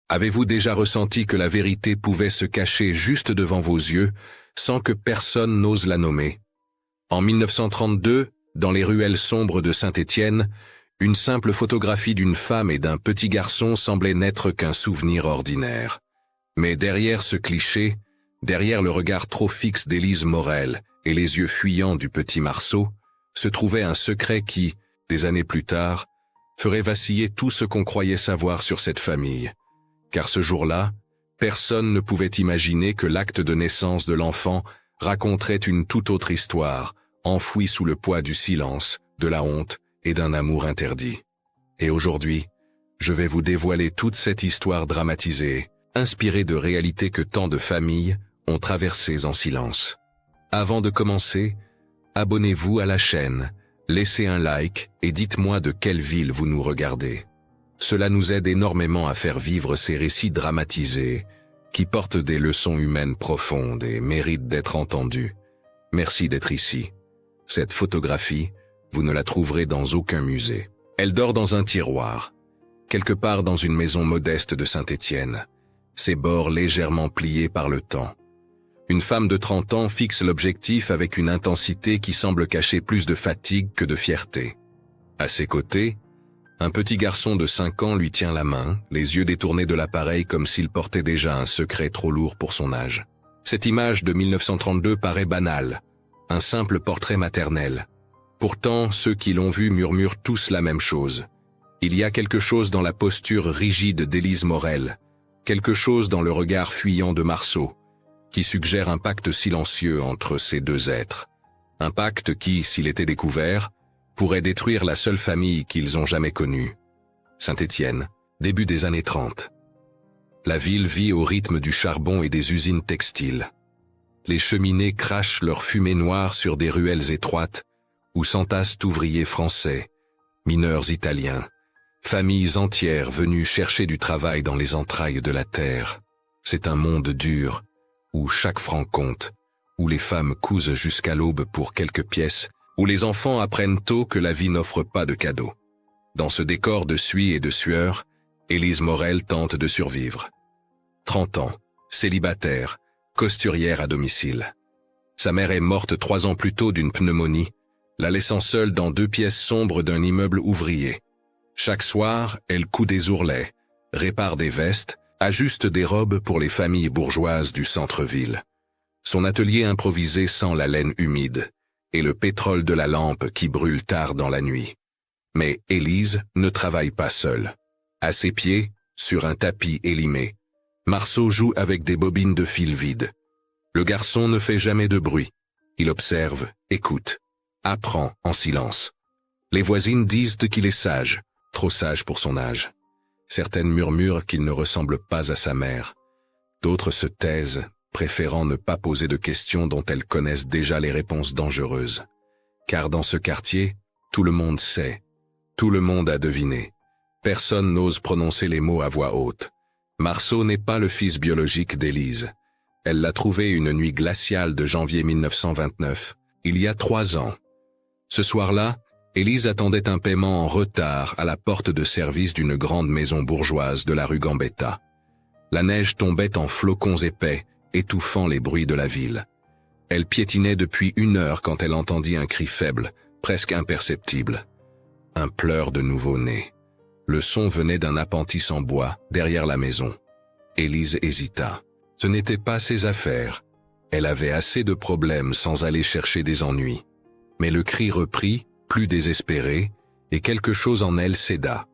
Avez-vous déjà ressenti que la vérité pouvait se cacher juste devant vos yeux, sans que personne n'ose la nommer? En 1932, dans les ruelles sombres de Saint-Étienne, une simple photographie d'une femme et d'un petit garçon semblait n'être qu'un souvenir ordinaire. Mais derrière ce cliché, derrière le regard trop fixe d'Élise Morel et les yeux fuyants du petit Marceau, se trouvait un secret qui, des années plus tard, ferait vaciller tout ce qu'on croyait savoir sur cette famille. Car ce jour-là, personne ne pouvait imaginer que l'acte de naissance de l'enfant raconterait une toute autre histoire, enfouie sous le poids du silence, de la honte et d'un amour interdit. Et aujourd'hui, je vais vous dévoiler toute cette histoire dramatisée, inspirée de réalités que tant de familles ont traversées en silence. Avant de commencer, abonnez-vous à la chaîne, laissez un like et dites-moi de quelle ville vous nous regardez. Cela nous aide énormément à faire vivre ces récits dramatisés, qui portent des leçons humaines profondes et méritent d'être entendus. Merci d'être ici. Cette photographie, vous ne la trouverez dans aucun musée. Elle dort dans un tiroir, quelque part dans une maison modeste de Saint-Étienne, ses bords légèrement pliés par le temps. Une femme de 30 ans fixe l'objectif avec une intensité qui semble cacher plus de fatigue que de fierté. À ses côtés, un petit garçon de 5 ans lui tient la main, les yeux détournés de l'appareil comme s'il portait déjà un secret trop lourd pour son âge. Cette image de 1932 paraît banale, un simple portrait maternel. Pourtant, ceux qui l'ont vu murmurent tous la même chose. Il y a quelque chose dans la posture rigide d'Élise Morel, quelque chose dans le regard fuyant de Marceau, qui suggère un pacte silencieux entre ces deux êtres. Un pacte qui, s'il était découvert, pourrait détruire la seule famille qu'ils ont jamais connue. Saint-Étienne, début des années 30. La ville vit au rythme du charbon et des usines textiles. Les cheminées crachent leur fumée noire sur des ruelles étroites où s'entassent ouvriers français, mineurs italiens, familles entières venues chercher du travail dans les entrailles de la terre. C'est un monde dur, où chaque franc compte, où les femmes cousent jusqu'à l'aube pour quelques pièces, où les enfants apprennent tôt que la vie n'offre pas de cadeaux. Dans ce décor de suie et de sueur, Élise Morel tente de survivre. 30 ans, célibataire, costurière à domicile. Sa mère est morte 3 ans plus tôt d'une pneumonie, la laissant seule dans 2 pièces sombres d'un immeuble ouvrier. Chaque soir, elle coud des ourlets, répare des vestes, ajuste des robes pour les familles bourgeoises du centre-ville. Son atelier improvisé sent la laine humide et le pétrole de la lampe qui brûle tard dans la nuit. Mais Élise ne travaille pas seule. À ses pieds, sur un tapis élimé, Marceau joue avec des bobines de fil vides. Le garçon ne fait jamais de bruit. Il observe, écoute, apprend en silence. Les voisines disent qu'il est sage, trop sage pour son âge. Certaines murmurent qu'il ne ressemble pas à sa mère. D'autres se taisent, préférant ne pas poser de questions dont elles connaissent déjà les réponses dangereuses. Car dans ce quartier, tout le monde sait, tout le monde a deviné. Personne n'ose prononcer les mots à voix haute. Marceau n'est pas le fils biologique d'Élise. Elle l'a trouvé une nuit glaciale de janvier 1929, il y a 3 ans. Ce soir-là, Élise attendait un paiement en retard à la porte de service d'une grande maison bourgeoise de la rue Gambetta. La neige tombait en flocons épais, étouffant les bruits de la ville. Elle piétinait depuis 1 heure quand elle entendit un cri faible, presque imperceptible. Un pleur de nouveau-né. Le son venait d'un appentis en bois, derrière la maison. Élise hésita. Ce n'était pas ses affaires. Elle avait assez de problèmes sans aller chercher des ennuis. Mais le cri reprit, plus désespéré, et quelque chose en elle céda.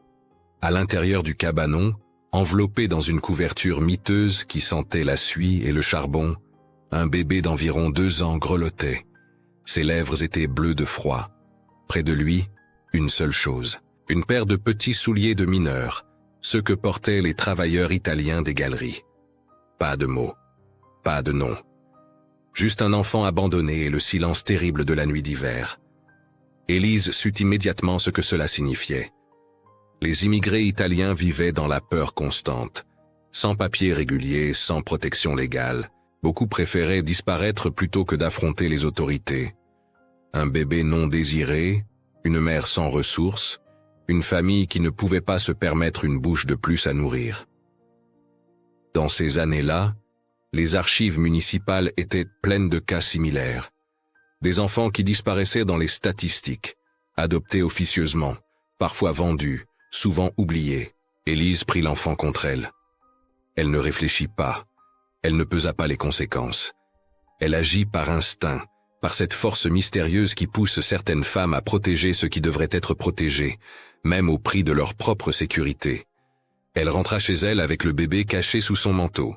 À l'intérieur du cabanon, enveloppé dans une couverture miteuse qui sentait la suie et le charbon, un bébé d'environ 2 ans grelottait. Ses lèvres étaient bleues de froid. Près de lui, une seule chose. Une paire de petits souliers de mineurs, ceux que portaient les travailleurs italiens des galeries. Pas de mots, pas de nom. Juste un enfant abandonné et le silence terrible de la nuit d'hiver. Élise sut immédiatement ce que cela signifiait. Les immigrés italiens vivaient dans la peur constante. Sans papier régulier, sans protection légale, beaucoup préféraient disparaître plutôt que d'affronter les autorités. Un bébé non désiré, une mère sans ressources, une famille qui ne pouvait pas se permettre une bouche de plus à nourrir. Dans ces années-là, les archives municipales étaient pleines de cas similaires. Des enfants qui disparaissaient dans les statistiques, adoptés officieusement, parfois vendus, souvent oubliés. Élise prit l'enfant contre elle. Elle ne réfléchit pas, elle ne pesa pas les conséquences. Elle agit par instinct, par cette force mystérieuse qui pousse certaines femmes à protéger ce qui devrait être protégé, même au prix de leur propre sécurité. Elle rentra chez elle avec le bébé caché sous son manteau.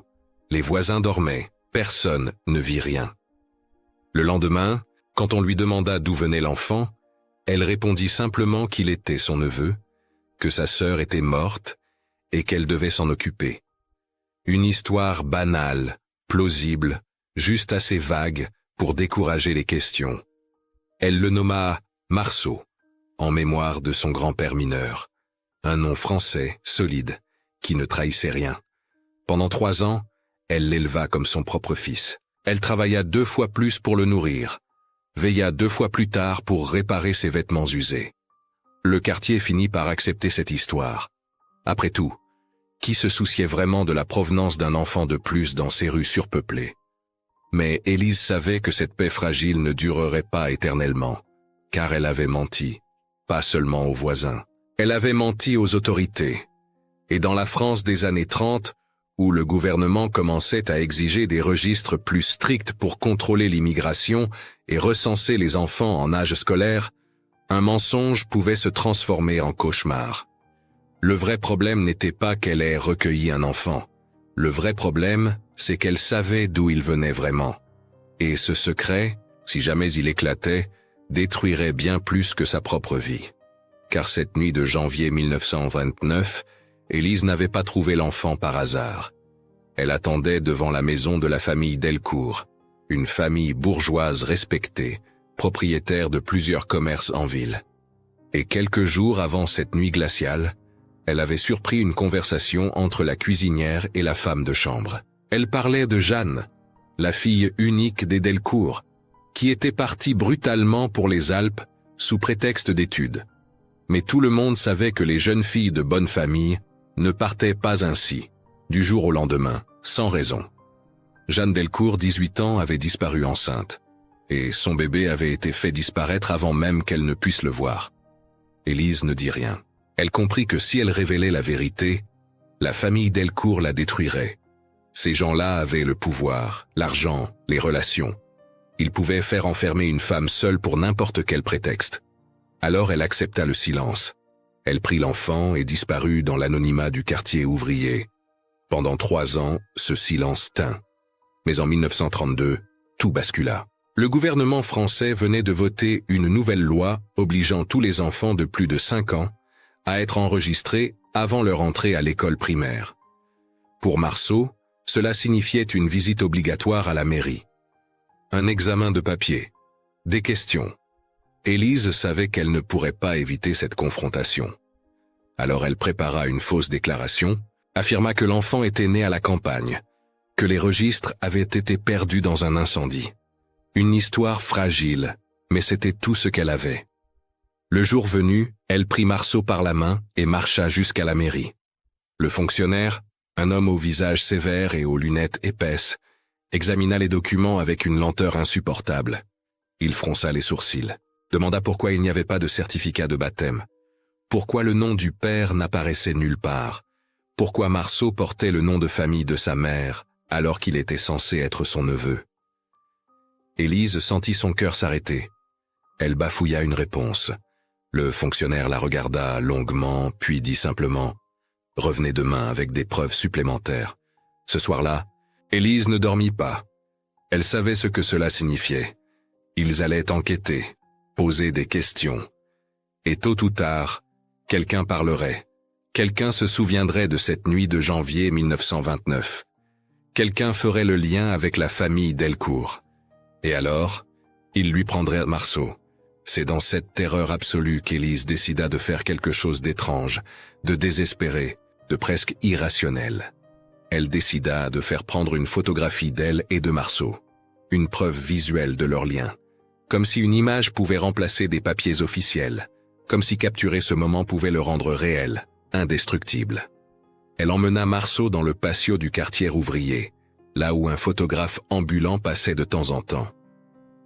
Les voisins dormaient, personne ne vit rien. Le lendemain, quand on lui demanda d'où venait l'enfant, elle répondit simplement qu'il était son neveu, que sa sœur était morte et qu'elle devait s'en occuper. Une histoire banale, plausible, juste assez vague pour décourager les questions. Elle le nomma Marceau, en mémoire de son grand-père mineur, un nom français, solide, qui ne trahissait rien. Pendant 3 ans, elle l'éleva comme son propre fils. Elle travailla 2 fois plus pour le nourrir, veilla 2 fois plus tard pour réparer ses vêtements usés. Le quartier finit par accepter cette histoire. Après tout, qui se souciait vraiment de la provenance d'un enfant de plus dans ces rues surpeuplées? Mais Élise savait que cette paix fragile ne durerait pas éternellement, car elle avait menti, pas seulement aux voisins. Elle avait menti aux autorités. Et dans la France des années 30, où le gouvernement commençait à exiger des registres plus stricts pour contrôler l'immigration et recenser les enfants en âge scolaire, un mensonge pouvait se transformer en cauchemar. Le vrai problème n'était pas qu'elle ait recueilli un enfant. Le vrai problème, c'est qu'elle savait d'où il venait vraiment. Et ce secret, si jamais il éclatait, détruirait bien plus que sa propre vie. Car cette nuit de janvier 1929, Élise n'avait pas trouvé l'enfant par hasard. Elle attendait devant la maison de la famille Delcourt, une famille bourgeoise respectée, propriétaire de plusieurs commerces en ville. Et quelques jours avant cette nuit glaciale, elle avait surpris une conversation entre la cuisinière et la femme de chambre. Elle parlait de Jeanne, la fille unique des Delcourt, qui était partie brutalement pour les Alpes sous prétexte d'études. Mais tout le monde savait que les jeunes filles de bonne famille ne partaient pas ainsi, du jour au lendemain, sans raison. Jeanne Delcourt, 18 ans, avait disparu enceinte, et son bébé avait été fait disparaître avant même qu'elle ne puisse le voir. Élise ne dit rien. Elle comprit que si elle révélait la vérité, la famille Delcourt la détruirait. Ces gens-là avaient le pouvoir, l'argent, les relations. Ils pouvaient faire enfermer une femme seule pour n'importe quel prétexte. Alors elle accepta le silence. Elle prit l'enfant et disparut dans l'anonymat du quartier ouvrier. Pendant 3 ans, ce silence tint. Mais en 1932, tout bascula. Le gouvernement français venait de voter une nouvelle loi obligeant tous les enfants de plus de 5 ans à être enregistrés avant leur entrée à l'école primaire. Pour Marceau, cela signifiait une visite obligatoire à la mairie. Un examen de papier. Des questions. Élise savait qu'elle ne pourrait pas éviter cette confrontation. Alors elle prépara une fausse déclaration, affirma que l'enfant était né à la campagne, que les registres avaient été perdus dans un incendie. Une histoire fragile, mais c'était tout ce qu'elle avait. Le jour venu, elle prit Marceau par la main et marcha jusqu'à la mairie. Le fonctionnaire, un homme au visage sévère et aux lunettes épaisses, examina les documents avec une lenteur insupportable. Il fronça les sourcils, demanda pourquoi il n'y avait pas de certificat de baptême, pourquoi le nom du père n'apparaissait nulle part, pourquoi Marceau portait le nom de famille de sa mère alors qu'il était censé être son neveu. Élise sentit son cœur s'arrêter. Elle bafouilla une réponse. Le fonctionnaire la regarda longuement, puis dit simplement « Revenez demain avec des preuves supplémentaires ». Ce soir-là, Élise ne dormit pas. Elle savait ce que cela signifiait. Ils allaient enquêter, poser des questions. Et tôt ou tard, quelqu'un parlerait. Quelqu'un se souviendrait de cette nuit de janvier 1929. Quelqu'un ferait le lien avec la famille Delcourt. Et alors, il lui prendrait Marceau. C'est dans cette terreur absolue qu'Élise décida de faire quelque chose d'étrange, de désespéré, de presque irrationnel. Elle décida de faire prendre une photographie d'elle et de Marceau, une preuve visuelle de leur lien, comme si une image pouvait remplacer des papiers officiels, comme si capturer ce moment pouvait le rendre réel, indestructible. Elle emmena Marceau dans le patio du quartier ouvrier, là où un photographe ambulant passait de temps en temps.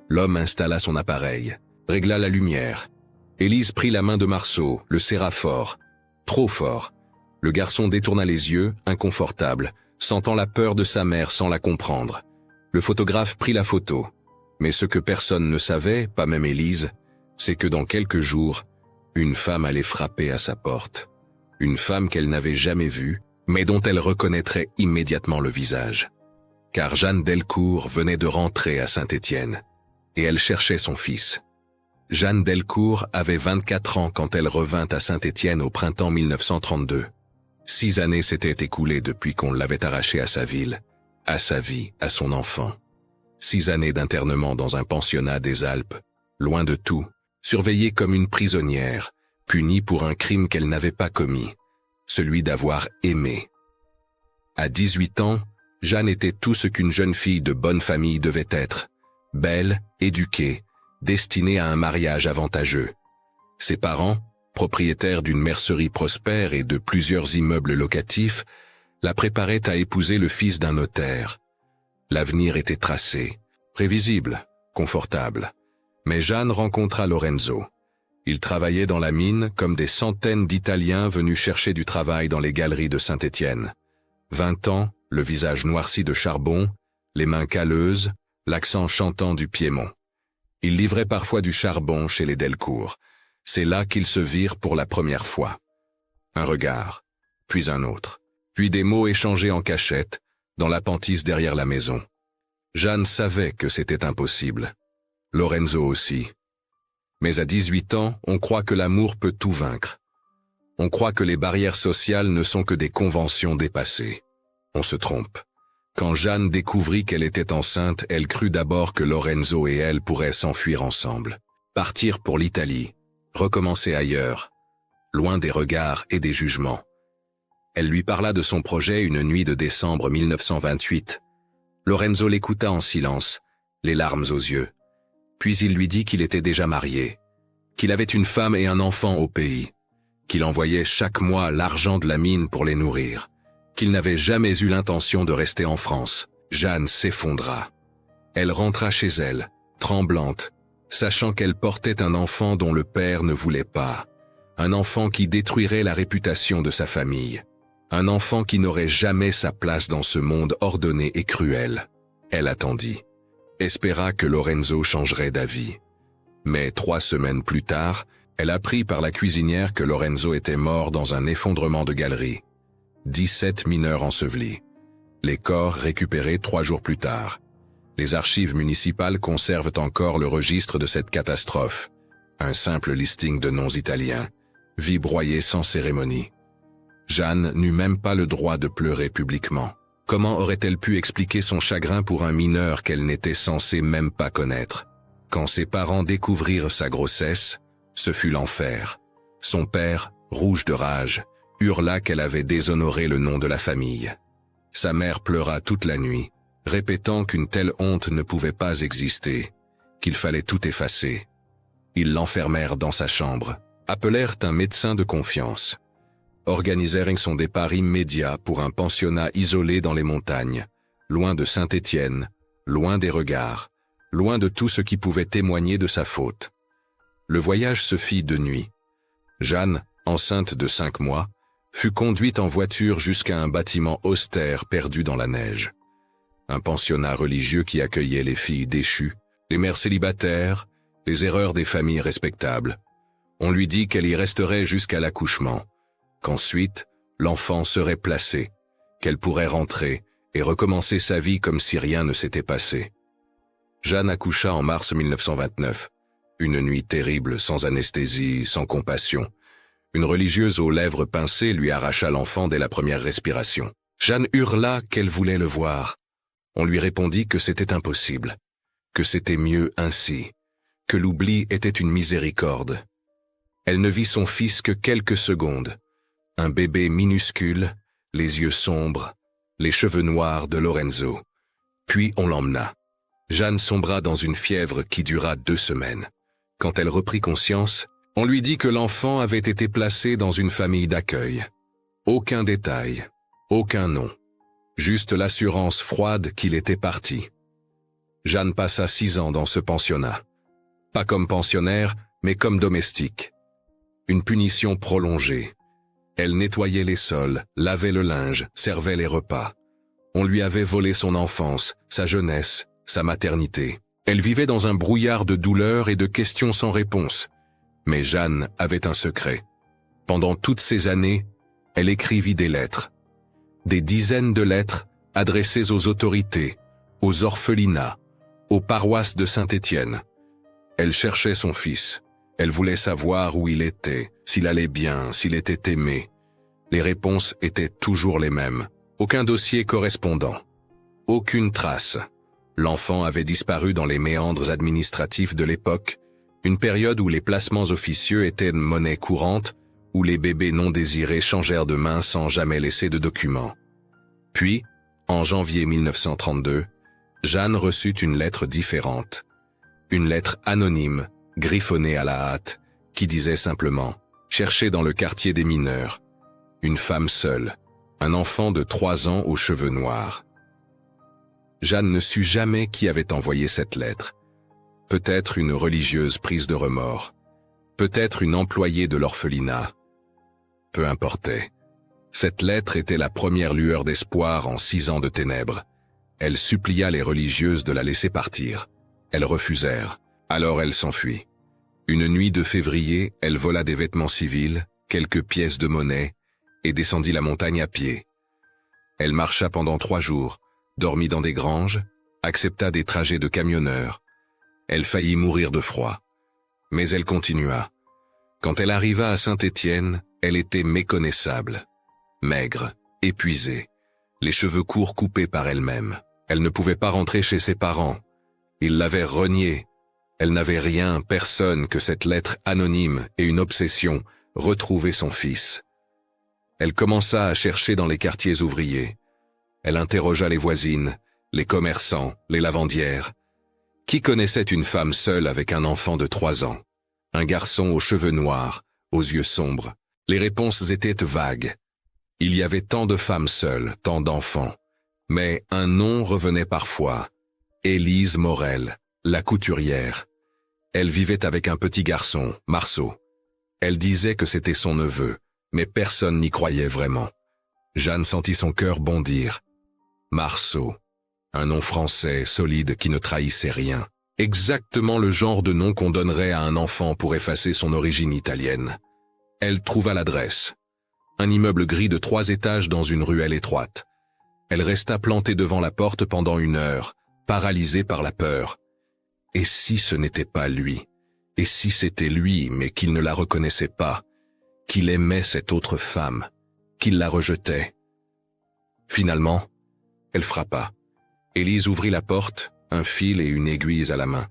L'homme installa son appareil, régla la lumière. Élise prit la main de Marceau, le serra fort, trop fort. Le garçon détourna les yeux, inconfortable, sentant la peur de sa mère sans la comprendre. Le photographe prit la photo. Mais ce que personne ne savait, pas même Élise, c'est que dans quelques jours, une femme allait frapper à sa porte. Une femme qu'elle n'avait jamais vue, mais dont elle reconnaîtrait immédiatement le visage. Car Jeanne Delcourt venait de rentrer à Saint-Étienne, et elle cherchait son fils. Jeanne Delcourt avait 24 ans quand elle revint à Saint-Étienne au printemps 1932. 6 années s'étaient écoulées depuis qu'on l'avait arrachée à sa ville, à sa vie, à son enfant. 6 années d'internement dans un pensionnat des Alpes, loin de tout, surveillée comme une prisonnière, punie pour un crime qu'elle n'avait pas commis, celui d'avoir aimé. À 18 ans, Jeanne était tout ce qu'une jeune fille de bonne famille devait être, belle, éduquée, destinée à un mariage avantageux. Ses parents, propriétaires d'une mercerie prospère et de plusieurs immeubles locatifs, la préparaient à épouser le fils d'un notaire. L'avenir était tracé, prévisible, confortable. Mais Jeanne rencontra Lorenzo. Il travaillait dans la mine comme des centaines d'Italiens venus chercher du travail dans les galeries de Saint-Étienne. 20 ans, le visage noirci de charbon, les mains calleuses, l'accent chantant du Piémont. Il livrait parfois du charbon chez les Delcourt. C'est là qu'ils se virent pour la première fois. Un regard, puis un autre, puis des mots échangés en cachette, dans l'appentis derrière la maison. Jeanne savait que c'était impossible. Lorenzo aussi. Mais à 18 ans, on croit que l'amour peut tout vaincre. On croit que les barrières sociales ne sont que des conventions dépassées. On se trompe. Quand Jeanne découvrit qu'elle était enceinte, elle crut d'abord que Lorenzo et elle pourraient s'enfuir ensemble, partir pour l'Italie, recommencer ailleurs, loin des regards et des jugements. Elle lui parla de son projet une nuit de décembre 1928. Lorenzo l'écouta en silence, les larmes aux yeux. Puis il lui dit qu'il était déjà marié, qu'il avait une femme et un enfant au pays, qu'il envoyait chaque mois l'argent de la mine pour les nourrir, qu'il n'avait jamais eu l'intention de rester en France. Jeanne s'effondra. Elle rentra chez elle, tremblante, sachant qu'elle portait un enfant dont le père ne voulait pas, un enfant qui détruirait la réputation de sa famille, un enfant qui n'aurait jamais sa place dans ce monde ordonné et cruel. Elle attendit, espéra que Lorenzo changerait d'avis. Mais 3 semaines plus tard, elle apprit par la cuisinière que Lorenzo était mort dans un effondrement de galerie. 17 mineurs ensevelis. Les corps récupérés 3 jours plus tard. Les archives municipales conservent encore le registre de cette catastrophe. Un simple listing de noms italiens. Vie broyée sans cérémonie. Jeanne n'eut même pas le droit de pleurer publiquement. Comment aurait-elle pu expliquer son chagrin pour un mineur qu'elle n'était censée même pas connaître? Quand ses parents découvrirent sa grossesse, ce fut l'enfer. Son père, rouge de rage, hurla qu'elle avait déshonoré le nom de la famille. Sa mère pleura toute la nuit, répétant qu'une telle honte ne pouvait pas exister, qu'il fallait tout effacer. Ils l'enfermèrent dans sa chambre, appelèrent un médecin de confiance, organisèrent son départ immédiat pour un pensionnat isolé dans les montagnes, loin de Saint-Étienne, loin des regards, loin de tout ce qui pouvait témoigner de sa faute. Le voyage se fit de nuit. Jeanne, enceinte de 5 mois, fut conduite en voiture jusqu'à un bâtiment austère perdu dans la neige. Un pensionnat religieux qui accueillait les filles déchues, les mères célibataires, les erreurs des familles respectables. On lui dit qu'elle y resterait jusqu'à l'accouchement, qu'ensuite, l'enfant serait placé, qu'elle pourrait rentrer et recommencer sa vie comme si rien ne s'était passé. Jeanne accoucha en mars 1929, une nuit terrible, sans anesthésie, sans compassion. Une religieuse aux lèvres pincées lui arracha l'enfant dès la première respiration. Jeanne hurla qu'elle voulait le voir. On lui répondit que c'était impossible, que c'était mieux ainsi, que l'oubli était une miséricorde. Elle ne vit son fils que quelques secondes. Un bébé minuscule, les yeux sombres, les cheveux noirs de Lorenzo. Puis on l'emmena. Jeanne sombra dans une fièvre qui dura 2 semaines. Quand elle reprit conscience, on lui dit que l'enfant avait été placé dans une famille d'accueil. Aucun détail, Aucun nom. Juste l'assurance froide qu'il était parti. Jeanne passa 6 ans dans ce pensionnat. Pas comme pensionnaire, mais comme domestique. Une punition prolongée. Elle nettoyait les sols, lavait le linge, servait les repas. On lui avait volé son enfance, sa jeunesse, sa maternité. Elle vivait dans un brouillard de douleurs et de questions sans réponse. Mais Jeanne avait un secret. Pendant toutes ces années, elle écrivit des lettres. Des dizaines de lettres adressées aux autorités, aux orphelinats, aux paroisses de Saint-Étienne. Elle cherchait son fils. Elle voulait savoir où il était, s'il allait bien, s'il était aimé. Les réponses étaient toujours les mêmes. Aucun dossier correspondant. Aucune trace. L'enfant avait disparu dans les méandres administratifs de l'époque, une période où les placements officieux étaient une monnaie courante, où les bébés non désirés changèrent de main sans jamais laisser de documents. Puis, en janvier 1932, Jeanne reçut une lettre différente. Une lettre anonyme, griffonnée à la hâte, qui disait simplement « Cherchez dans le quartier des mineurs. Une femme seule, un enfant de 3 ans aux cheveux noirs. » Jeanne ne sut jamais qui avait envoyé cette lettre. Peut-être une religieuse prise de remords. Peut-être une employée de l'orphelinat. Peu importait. Cette lettre était la première lueur d'espoir en 6 ans de ténèbres. Elle supplia les religieuses de la laisser partir. Elles refusèrent. Alors elle s'enfuit. Une nuit de février, elle vola des vêtements civils, quelques pièces de monnaie, et descendit la montagne à pied. Elle marcha pendant 3 jours, dormit dans des granges, accepta des trajets de camionneurs. Elle faillit mourir de froid. Mais elle continua. Quand elle arriva à Saint-Étienne, elle était méconnaissable. Maigre, épuisée, les cheveux courts coupés par elle-même. Elle ne pouvait pas rentrer chez ses parents. Ils l'avaient reniée. Elle n'avait rien, personne que cette lettre anonyme et une obsession, retrouver son fils. Elle commença à chercher dans les quartiers ouvriers. Elle interrogea les voisines, les commerçants, les lavandières. Qui connaissait une femme seule avec un enfant de 3 ans? Un garçon aux cheveux noirs, aux yeux sombres. Les réponses étaient vagues. Il y avait tant de femmes seules, tant d'enfants. Mais un nom revenait parfois. Élise Morel, la couturière. Elle vivait avec un petit garçon, Marceau. Elle disait que c'était son neveu, mais personne n'y croyait vraiment. Jeanne sentit son cœur bondir. Marceau, un nom français, solide, qui ne trahissait rien. Exactement le genre de nom qu'on donnerait à un enfant pour effacer son origine italienne. Elle trouva l'adresse. Un immeuble gris de 3 étages dans une ruelle étroite. Elle resta plantée devant la porte pendant 1 heure, paralysée par la peur. Et si ce n'était pas lui? Et si c'était lui, mais qu'il ne la reconnaissait pas? Qu'il aimait cette autre femme? Qu'il la rejetait? Finalement, elle frappa. Élise ouvrit la porte, un fil et une aiguille à la main.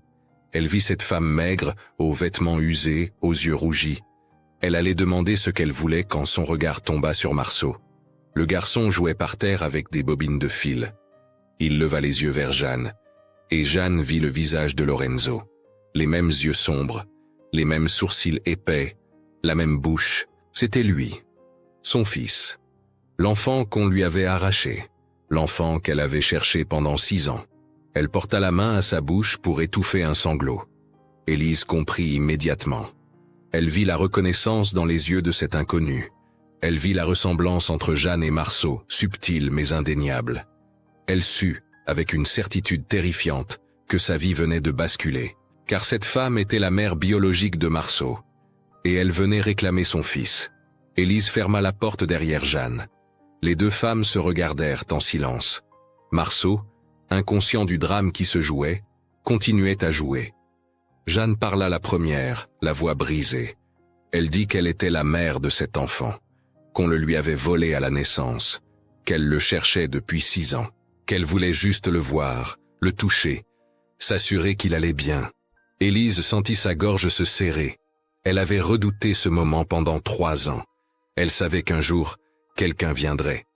Elle vit cette femme maigre, aux vêtements usés, aux yeux rougis. Elle allait demander ce qu'elle voulait quand son regard tomba sur Marceau. Le garçon jouait par terre avec des bobines de fil. Il leva les yeux vers Jeanne, et Jeanne vit le visage de Lorenzo. Les mêmes yeux sombres, les mêmes sourcils épais, la même bouche. C'était lui, son fils. L'enfant qu'on lui avait arraché, l'enfant qu'elle avait cherché pendant 6 ans. Elle porta la main à sa bouche pour étouffer un sanglot. Élise comprit immédiatement. Elle vit la reconnaissance dans les yeux de cet inconnu. Elle vit la ressemblance entre Jeanne et Marceau, subtile mais indéniable. Elle sut, avec une certitude terrifiante, que sa vie venait de basculer, car cette femme était la mère biologique de Marceau. Et elle venait réclamer son fils. Élise ferma la porte derrière Jeanne. Les 2 femmes se regardèrent en silence. Marceau, inconscient du drame qui se jouait, continuait à jouer. Jeanne parla la première, la voix brisée. Elle dit qu'elle était la mère de cet enfant, qu'on le lui avait volé à la naissance, qu'elle le cherchait depuis 6 ans, qu'elle voulait juste le voir, le toucher, s'assurer qu'il allait bien. Élise sentit sa gorge se serrer. Elle avait redouté ce moment pendant 3 ans. Elle savait qu'un jour, quelqu'un viendrait.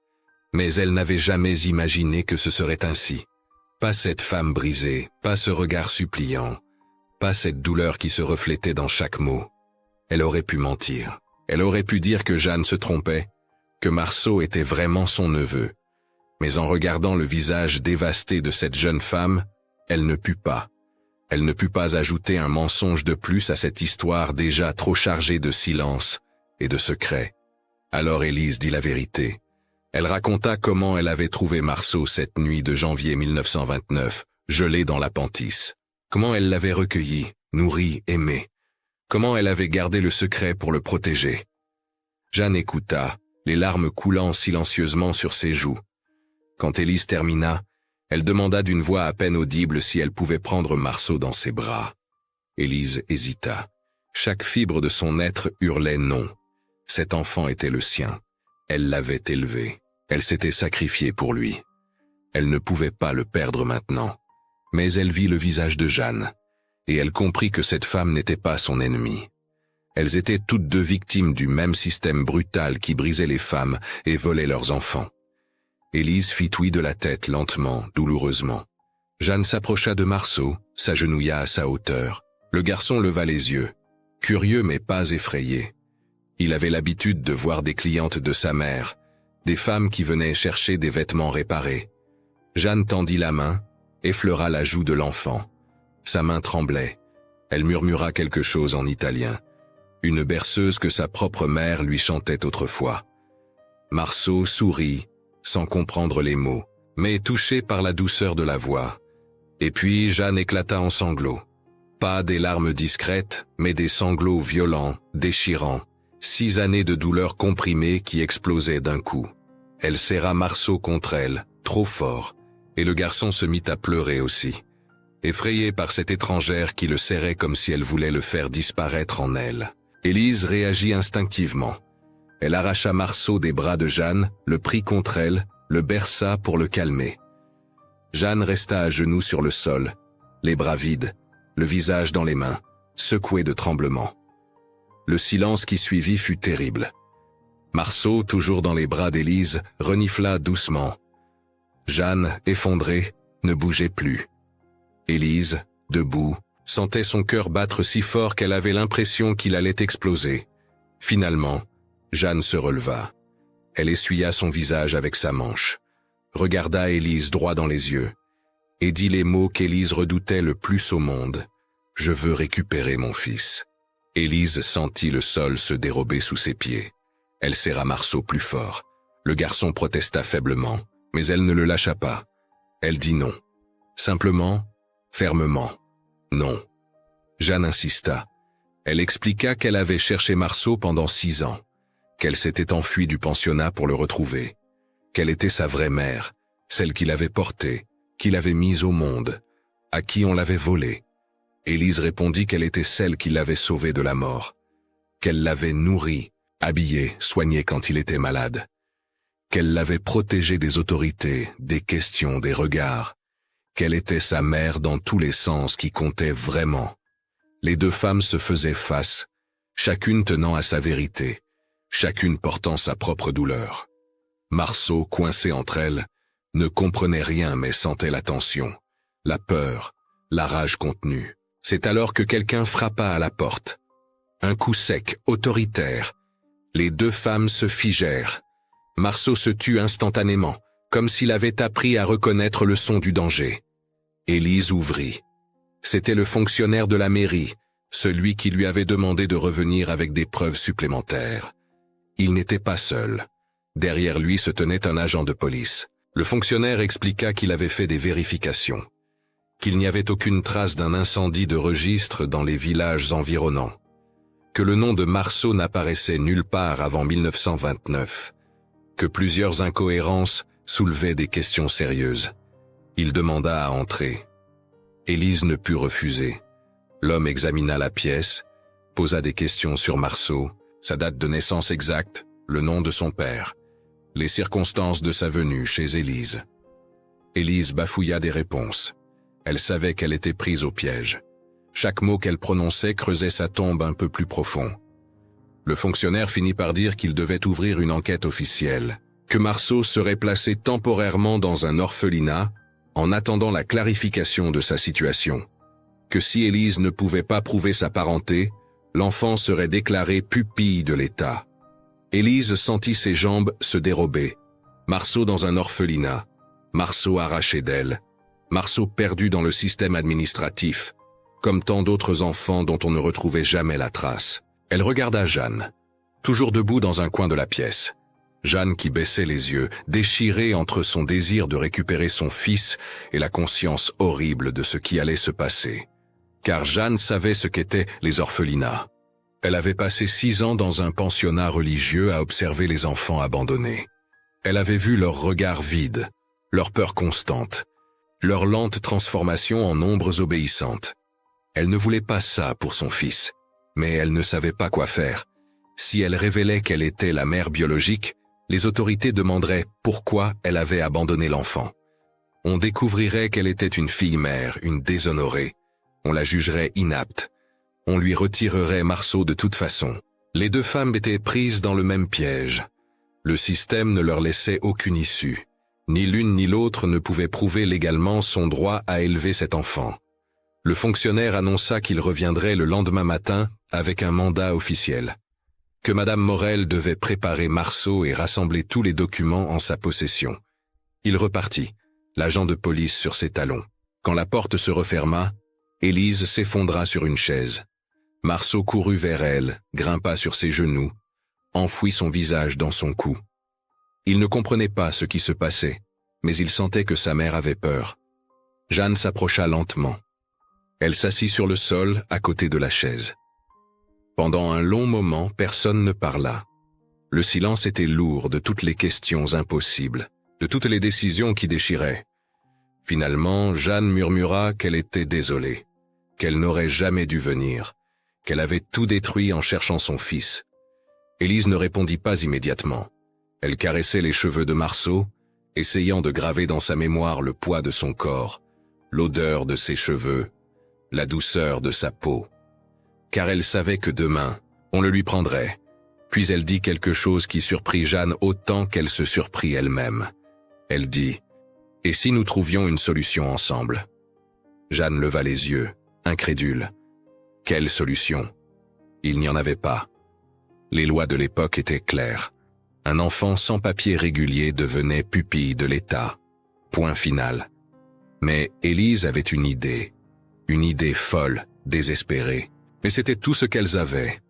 Mais elle n'avait jamais imaginé que ce serait ainsi. Pas cette femme brisée, pas ce regard suppliant, pas cette douleur qui se reflétait dans chaque mot. Elle aurait pu mentir. Elle aurait pu dire que Jeanne se trompait, que Marceau était vraiment son neveu. Mais en regardant le visage dévasté de cette jeune femme, elle ne put pas. Elle ne put pas ajouter un mensonge de plus à cette histoire déjà trop chargée de silence et de secrets. Alors Élise dit la vérité. Elle raconta comment elle avait trouvé Marceau cette nuit de janvier 1929, gelé dans l'appentis. Comment elle l'avait recueilli, nourri, aimé. Comment elle avait gardé le secret pour le protéger. Jeanne écouta, les larmes coulant silencieusement sur ses joues. Quand Élise termina, elle demanda d'une voix à peine audible si elle pouvait prendre Marceau dans ses bras. Élise hésita. Chaque fibre de son être hurlait non. Cet enfant était le sien. Elle l'avait élevé. Elle s'était sacrifiée pour lui. Elle ne pouvait pas le perdre maintenant. Mais elle vit le visage de Jeanne, et elle comprit que cette femme n'était pas son ennemie. Elles étaient toutes deux victimes du même système brutal qui brisait les femmes et volait leurs enfants. Élise fit oui de la tête lentement, douloureusement. Jeanne s'approcha de Marceau, s'agenouilla à sa hauteur. Le garçon leva les yeux, curieux mais pas effrayé. Il avait l'habitude de voir des clientes de sa mère, des femmes qui venaient chercher des vêtements réparés. Jeanne tendit la main, effleura la joue de l'enfant. Sa main tremblait. Elle murmura quelque chose en italien. Une berceuse que sa propre mère lui chantait autrefois. Marceau sourit, sans comprendre les mots, mais touché par la douceur de la voix. Et puis Jeanne éclata en sanglots. Pas des larmes discrètes, mais des sanglots violents, déchirants. 6 années de douleur comprimée qui explosaient d'un coup. Elle serra Marceau contre elle, trop fort, et le garçon se mit à pleurer aussi, effrayé par cette étrangère qui le serrait comme si elle voulait le faire disparaître en elle. Élise réagit instinctivement. Elle arracha Marceau des bras de Jeanne, le prit contre elle, le berça pour le calmer. Jeanne resta à genoux sur le sol, les bras vides, le visage dans les mains, secoué de tremblements. Le silence qui suivit fut terrible. Marceau, toujours dans les bras d'Élise, renifla doucement. Jeanne, effondrée, ne bougeait plus. Élise, debout, sentait son cœur battre si fort qu'elle avait l'impression qu'il allait exploser. Finalement, Jeanne se releva. Elle essuya son visage avec sa manche, regarda Élise droit dans les yeux, et dit les mots qu'Élise redoutait le plus au monde. « Je veux récupérer mon fils. » Élise sentit le sol se dérober sous ses pieds. Elle serra Marceau plus fort. Le garçon protesta faiblement, mais elle ne le lâcha pas. Elle dit non. Simplement, fermement. Non. Jeanne insista. Elle expliqua qu'elle avait cherché Marceau pendant 6 ans, qu'elle s'était enfuie du pensionnat pour le retrouver, qu'elle était sa vraie mère, celle qui l'avait porté, qui l'avait mise au monde, à qui on l'avait volé. Élise répondit qu'elle était celle qui l'avait sauvé de la mort, qu'elle l'avait nourri, habillé, soigné quand il était malade, qu'elle l'avait protégé des autorités, des questions, des regards, qu'elle était sa mère dans tous les sens qui comptaient vraiment. Les 2 femmes se faisaient face, chacune tenant à sa vérité, chacune portant sa propre douleur. Marceau, coincé entre elles, ne comprenait rien mais sentait la tension, la peur, la rage contenue. C'est alors que quelqu'un frappa à la porte. Un coup sec, autoritaire. Les 2 femmes se figèrent. Marceau se tut instantanément, comme s'il avait appris à reconnaître le son du danger. Élise ouvrit. C'était le fonctionnaire de la mairie, celui qui lui avait demandé de revenir avec des preuves supplémentaires. Il n'était pas seul. Derrière lui se tenait un agent de police. Le fonctionnaire expliqua qu'il avait fait des vérifications, qu'il n'y avait aucune trace d'un incendie de registre dans les villages environnants, que le nom de Marceau n'apparaissait nulle part avant 1929, que plusieurs incohérences soulevaient des questions sérieuses. Il demanda à entrer. Élise ne put refuser. L'homme examina la pièce, posa des questions sur Marceau, sa date de naissance exacte, le nom de son père, les circonstances de sa venue chez Élise. Élise bafouilla des réponses. Elle savait qu'elle était prise au piège. Chaque mot qu'elle prononçait creusait sa tombe un peu plus profond. Le fonctionnaire finit par dire qu'il devait ouvrir une enquête officielle, que Marceau serait placé temporairement dans un orphelinat en attendant la clarification de sa situation, que si Élise ne pouvait pas prouver sa parenté, l'enfant serait déclaré pupille de l'État. Élise sentit ses jambes se dérober. Marceau dans un orphelinat. Marceau arraché d'elle. Marceau perdu dans le système administratif, comme tant d'autres enfants dont on ne retrouvait jamais la trace. Elle regarda Jeanne, toujours debout dans un coin de la pièce. Jeanne qui baissait les yeux, déchirée entre son désir de récupérer son fils et la conscience horrible de ce qui allait se passer. Car Jeanne savait ce qu'étaient les orphelinats. Elle avait passé 6 ans dans un pensionnat religieux à observer les enfants abandonnés. Elle avait vu leurs regards vides, leur peur constante, leur lente transformation en ombres obéissantes. Elle ne voulait pas ça pour son fils, mais elle ne savait pas quoi faire. Si elle révélait qu'elle était la mère biologique, les autorités demanderaient pourquoi elle avait abandonné l'enfant. On découvrirait qu'elle était une fille-mère, une déshonorée. On la jugerait inapte. On lui retirerait Marceau de toute façon. Les 2 femmes étaient prises dans le même piège. Le système ne leur laissait aucune issue. Ni l'une ni l'autre ne pouvait prouver légalement son droit à élever cet enfant. Le fonctionnaire annonça qu'il reviendrait le lendemain matin avec un mandat officiel. Que Madame Morel devait préparer Marceau et rassembler tous les documents en sa possession. Il repartit, l'agent de police sur ses talons. Quand la porte se referma, Élise s'effondra sur une chaise. Marceau courut vers elle, grimpa sur ses genoux, enfouit son visage dans son cou. Il ne comprenait pas ce qui se passait, mais il sentait que sa mère avait peur. Jeanne s'approcha lentement. Elle s'assit sur le sol à côté de la chaise. Pendant un long moment, personne ne parla. Le silence était lourd de toutes les questions impossibles, de toutes les décisions qui déchiraient. Finalement, Jeanne murmura qu'elle était désolée, qu'elle n'aurait jamais dû venir, qu'elle avait tout détruit en cherchant son fils. Élise ne répondit pas immédiatement. Elle caressait les cheveux de Marceau, essayant de graver dans sa mémoire le poids de son corps, l'odeur de ses cheveux, la douceur de sa peau. Car elle savait que demain, on le lui prendrait. Puis elle dit quelque chose qui surprit Jeanne autant qu'elle se surprit elle-même. Elle dit « Et si nous trouvions une solution ensemble ?» Jeanne leva les yeux, incrédule. Quelle solution? Il n'y en avait pas. Les lois de l'époque étaient claires. Un enfant sans papier régulier devenait pupille de l'État. Point final. Mais Élise avait une idée folle, désespérée. Mais c'était tout ce qu'elles avaient.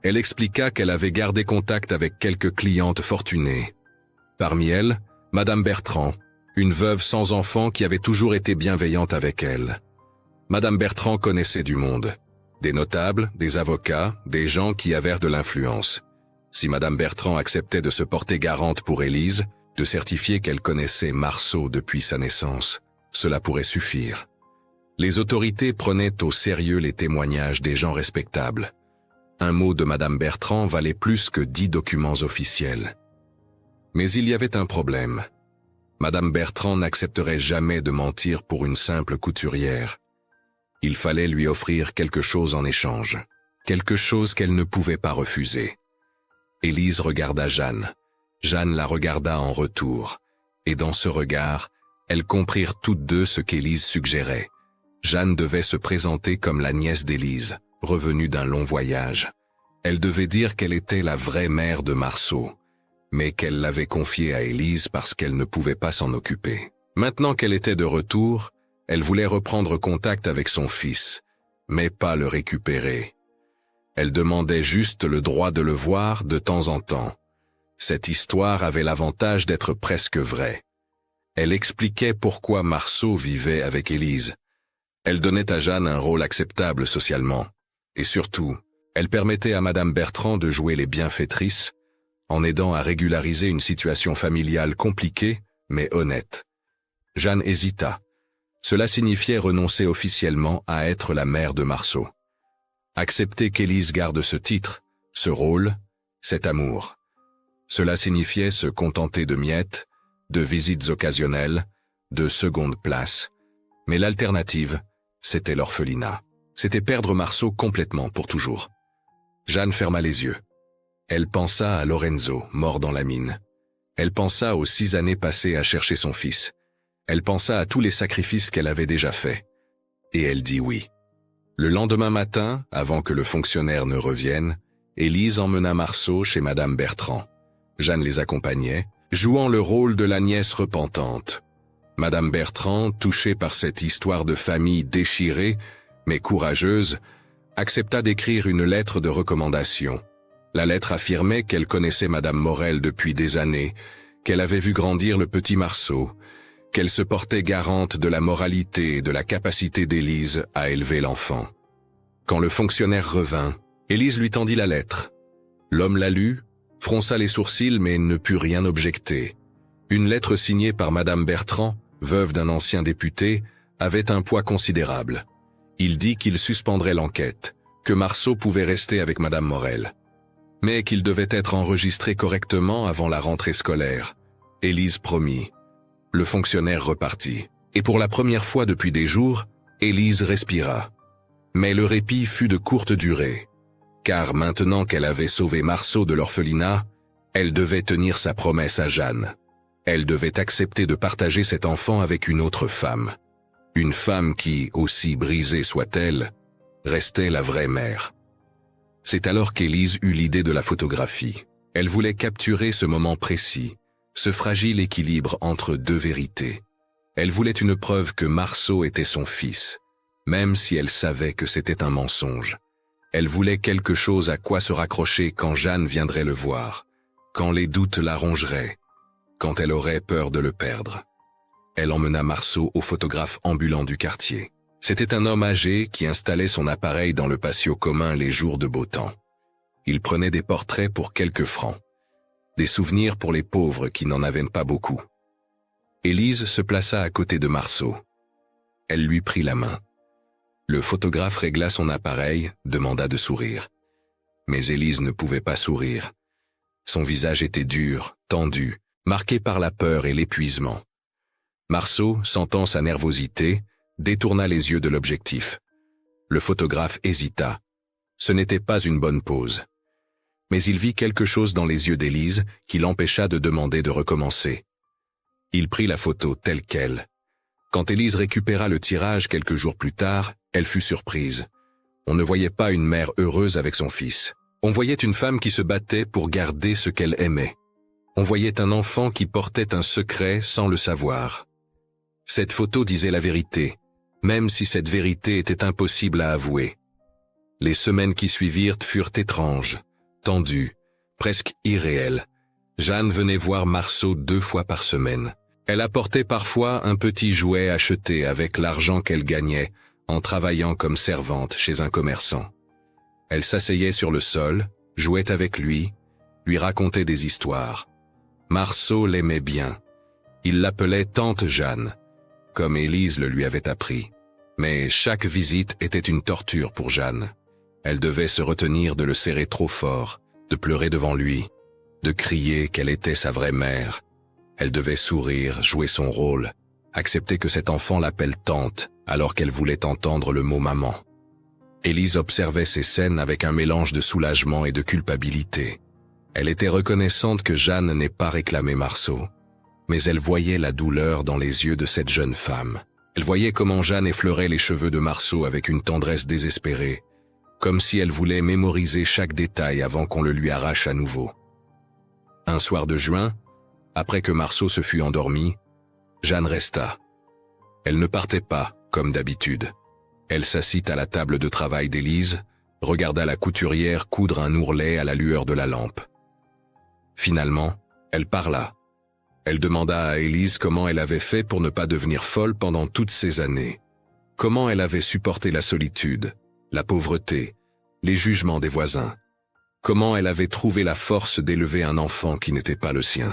Elle expliqua qu'elle avait gardé contact avec quelques clientes fortunées. Parmi elles, Madame Bertrand, une veuve sans enfant qui avait toujours été bienveillante avec elle. Madame Bertrand connaissait du monde. Des notables, des avocats, des gens qui avaient de l'influence. Si Madame Bertrand acceptait de se porter garante pour Élise, de certifier qu'elle connaissait Marceau depuis sa naissance, cela pourrait suffire. Les autorités prenaient au sérieux les témoignages des gens respectables. Un mot de Madame Bertrand valait plus que 10 documents officiels. Mais il y avait un problème. Madame Bertrand n'accepterait jamais de mentir pour une simple couturière. Il fallait lui offrir quelque chose en échange, quelque chose qu'elle ne pouvait pas refuser. Élise regarda Jeanne. Jeanne la regarda en retour, et dans ce regard, elles comprirent toutes deux ce qu'Élise suggérait. Jeanne devait se présenter comme la nièce d'Élise, revenue d'un long voyage. Elle devait dire qu'elle était la vraie mère de Marceau, mais qu'elle l'avait confiée à Élise parce qu'elle ne pouvait pas s'en occuper. Maintenant qu'elle était de retour, elle voulait reprendre contact avec son fils, mais pas le récupérer. Elle demandait juste le droit de le voir de temps en temps. Cette histoire avait l'avantage d'être presque vraie. Elle expliquait pourquoi Marceau vivait avec Élise. Elle donnait à Jeanne un rôle acceptable socialement. Et surtout, elle permettait à Madame Bertrand de jouer les bienfaitrices, en aidant à régulariser une situation familiale compliquée, mais honnête. Jeanne hésita. Cela signifiait renoncer officiellement à être la mère de Marceau. Accepter qu'Élise garde ce titre, ce rôle, cet amour. Cela signifiait se contenter de miettes, de visites occasionnelles, de seconde place. Mais l'alternative, c'était l'orphelinat. C'était perdre Marceau complètement pour toujours. Jeanne ferma les yeux. Elle pensa à Lorenzo, mort dans la mine. Elle pensa aux 6 années passées à chercher son fils. Elle pensa à tous les sacrifices qu'elle avait déjà faits. Et elle dit oui. Le lendemain matin, avant que le fonctionnaire ne revienne, Élise emmena Marceau chez Madame Bertrand. Jeanne les accompagnait, jouant le rôle de la nièce repentante. Madame Bertrand, touchée par cette histoire de famille déchirée, mais courageuse, accepta d'écrire une lettre de recommandation. La lettre affirmait qu'elle connaissait Madame Morel depuis des années, qu'elle avait vu grandir le petit Marceau, qu'elle se portait garante de la moralité et de la capacité d'Élise à élever l'enfant. Quand le fonctionnaire revint, Élise lui tendit la lettre. L'homme la lut, fronça les sourcils mais ne put rien objecter. Une lettre signée par Madame Bertrand, veuve d'un ancien député, avait un poids considérable. Il dit qu'il suspendrait l'enquête, que Marceau pouvait rester avec Madame Morel, mais qu'il devait être enregistré correctement avant la rentrée scolaire. Élise promit. Le fonctionnaire repartit. Et pour la première fois depuis des jours, Élise respira. Mais le répit fut de courte durée, car maintenant qu'elle avait sauvé Marceau de l'orphelinat, elle devait tenir sa promesse à Jeanne. Elle devait accepter de partager cet enfant avec une autre femme. Une femme qui, aussi brisée soit-elle, restait la vraie mère. C'est alors qu'Élise eut l'idée de la photographie. Elle voulait capturer ce moment précis, ce fragile équilibre entre deux vérités. Elle voulait une preuve que Marceau était son fils, même si elle savait que c'était un mensonge. Elle voulait quelque chose à quoi se raccrocher quand Jeanne viendrait le voir, quand les doutes la rongeraient, quand elle aurait peur de le perdre. Elle emmena Marceau au photographe ambulant du quartier. C'était un homme âgé qui installait son appareil dans le patio commun les jours de beau temps. Il prenait des portraits pour quelques francs, des souvenirs pour les pauvres qui n'en avaient pas beaucoup. Élise se plaça à côté de Marceau. Elle lui prit la main. Le photographe régla son appareil, demanda de sourire. Mais Élise ne pouvait pas sourire. Son visage était dur, tendu, marqué par la peur et l'épuisement. Marceau, sentant sa nervosité, détourna les yeux de l'objectif. Le photographe hésita. Ce n'était pas une bonne pose. Mais il vit quelque chose dans les yeux d'Élise qui l'empêcha de demander de recommencer. Il prit la photo telle qu'elle. Quand Élise récupéra le tirage quelques jours plus tard, elle fut surprise. On ne voyait pas une mère heureuse avec son fils. On voyait une femme qui se battait pour garder ce qu'elle aimait. On voyait un enfant qui portait un secret sans le savoir. Cette photo disait la vérité, même si cette vérité était impossible à avouer. Les semaines qui suivirent furent étranges, tendues, presque irréelles. Jeanne venait voir Marceau 2 fois par semaine. Elle apportait parfois un petit jouet acheté avec l'argent qu'elle gagnait en travaillant comme servante chez un commerçant. Elle s'asseyait sur le sol, jouait avec lui racontait des histoires. Marceau l'aimait bien. Il l'appelait Tante Jeanne, comme Élise le lui avait appris. Mais chaque visite était une torture pour Jeanne. Elle devait se retenir de le serrer trop fort, de pleurer devant lui, de crier qu'elle était sa vraie mère. Elle devait sourire, jouer son rôle, accepter que cet enfant l'appelle tante, alors qu'elle voulait entendre le mot maman. Élise observait ces scènes avec un mélange de soulagement et de culpabilité. Elle était reconnaissante que Jeanne n'ait pas réclamé Marceau, mais elle voyait la douleur dans les yeux de cette jeune femme. Elle voyait comment Jeanne effleurait les cheveux de Marceau avec une tendresse désespérée, comme si elle voulait mémoriser chaque détail avant qu'on le lui arrache à nouveau. Un soir de juin, après que Marceau se fut endormi, Jeanne resta. Elle ne partait pas, comme d'habitude. Elle s'assit à la table de travail d'Élise, regarda la couturière coudre un ourlet à la lueur de la lampe. Finalement, elle parla. Elle demanda à Élise comment elle avait fait pour ne pas devenir folle pendant toutes ces années. Comment elle avait supporté la solitude, la pauvreté, les jugements des voisins. Comment elle avait trouvé la force d'élever un enfant qui n'était pas le sien.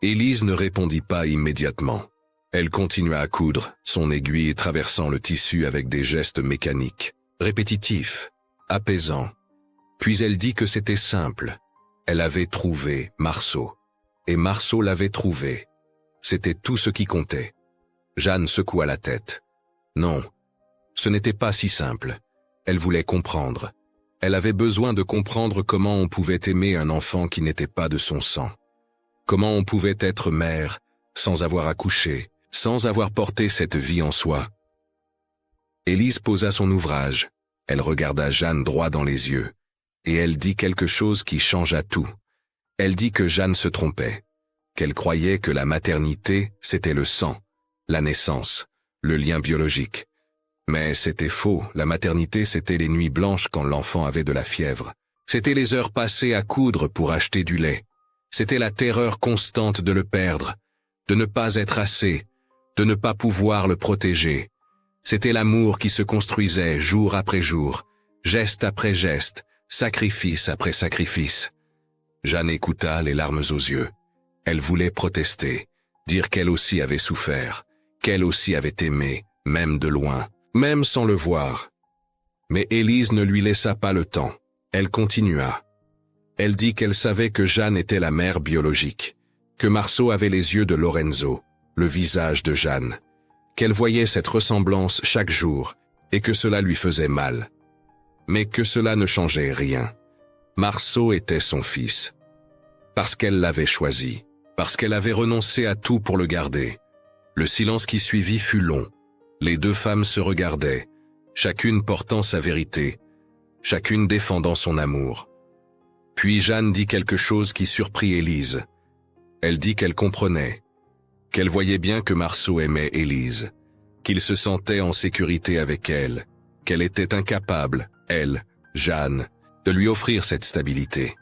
Élise ne répondit pas immédiatement. Elle continua à coudre, son aiguille traversant le tissu avec des gestes mécaniques, répétitifs, apaisants. Puis elle dit que c'était simple. Elle avait trouvé Marceau. Et Marceau l'avait trouvé. C'était tout ce qui comptait. Jeanne secoua la tête. Non, ce n'était pas si simple. Elle voulait comprendre. Elle avait besoin de comprendre comment on pouvait aimer un enfant qui n'était pas de son sang. Comment on pouvait être mère sans avoir accouché, sans avoir porté cette vie en soi. Élise posa son ouvrage. Elle regarda Jeanne droit dans les yeux. et elle dit quelque chose qui changea tout. Elle dit que Jeanne se trompait, qu'elle croyait que la maternité, c'était le sang, la naissance, le lien biologique. Mais c'était faux, la maternité c'était les nuits blanches quand l'enfant avait de la fièvre. C'était les heures passées à coudre pour acheter du lait. C'était la terreur constante de le perdre, de ne pas être assez, de ne pas pouvoir le protéger. C'était l'amour qui se construisait jour après jour, geste après geste, sacrifice après sacrifice. Jeanne écouta, les larmes aux yeux. Elle voulait protester, dire qu'elle aussi avait souffert, qu'elle aussi avait aimé, même de loin, même sans le voir. Mais Élise ne lui laissa pas le temps. Elle continua. Elle dit qu'elle savait que Jeanne était la mère biologique, que Marceau avait les yeux de Lorenzo, le visage de Jeanne, qu'elle voyait cette ressemblance chaque jour et que cela lui faisait mal. Mais que cela ne changeait rien. Marceau était son fils. Parce qu'elle l'avait choisi, parce qu'elle avait renoncé à tout pour le garder. Le silence qui suivit fut long. Les deux femmes se regardaient, chacune portant sa vérité, chacune défendant son amour. Puis Jeanne dit quelque chose qui surprit Élise. Elle dit qu'elle comprenait, qu'elle voyait bien que Marceau aimait Élise, qu'il se sentait en sécurité avec elle, qu'elle était incapable, elle, Jeanne, de lui offrir cette stabilité.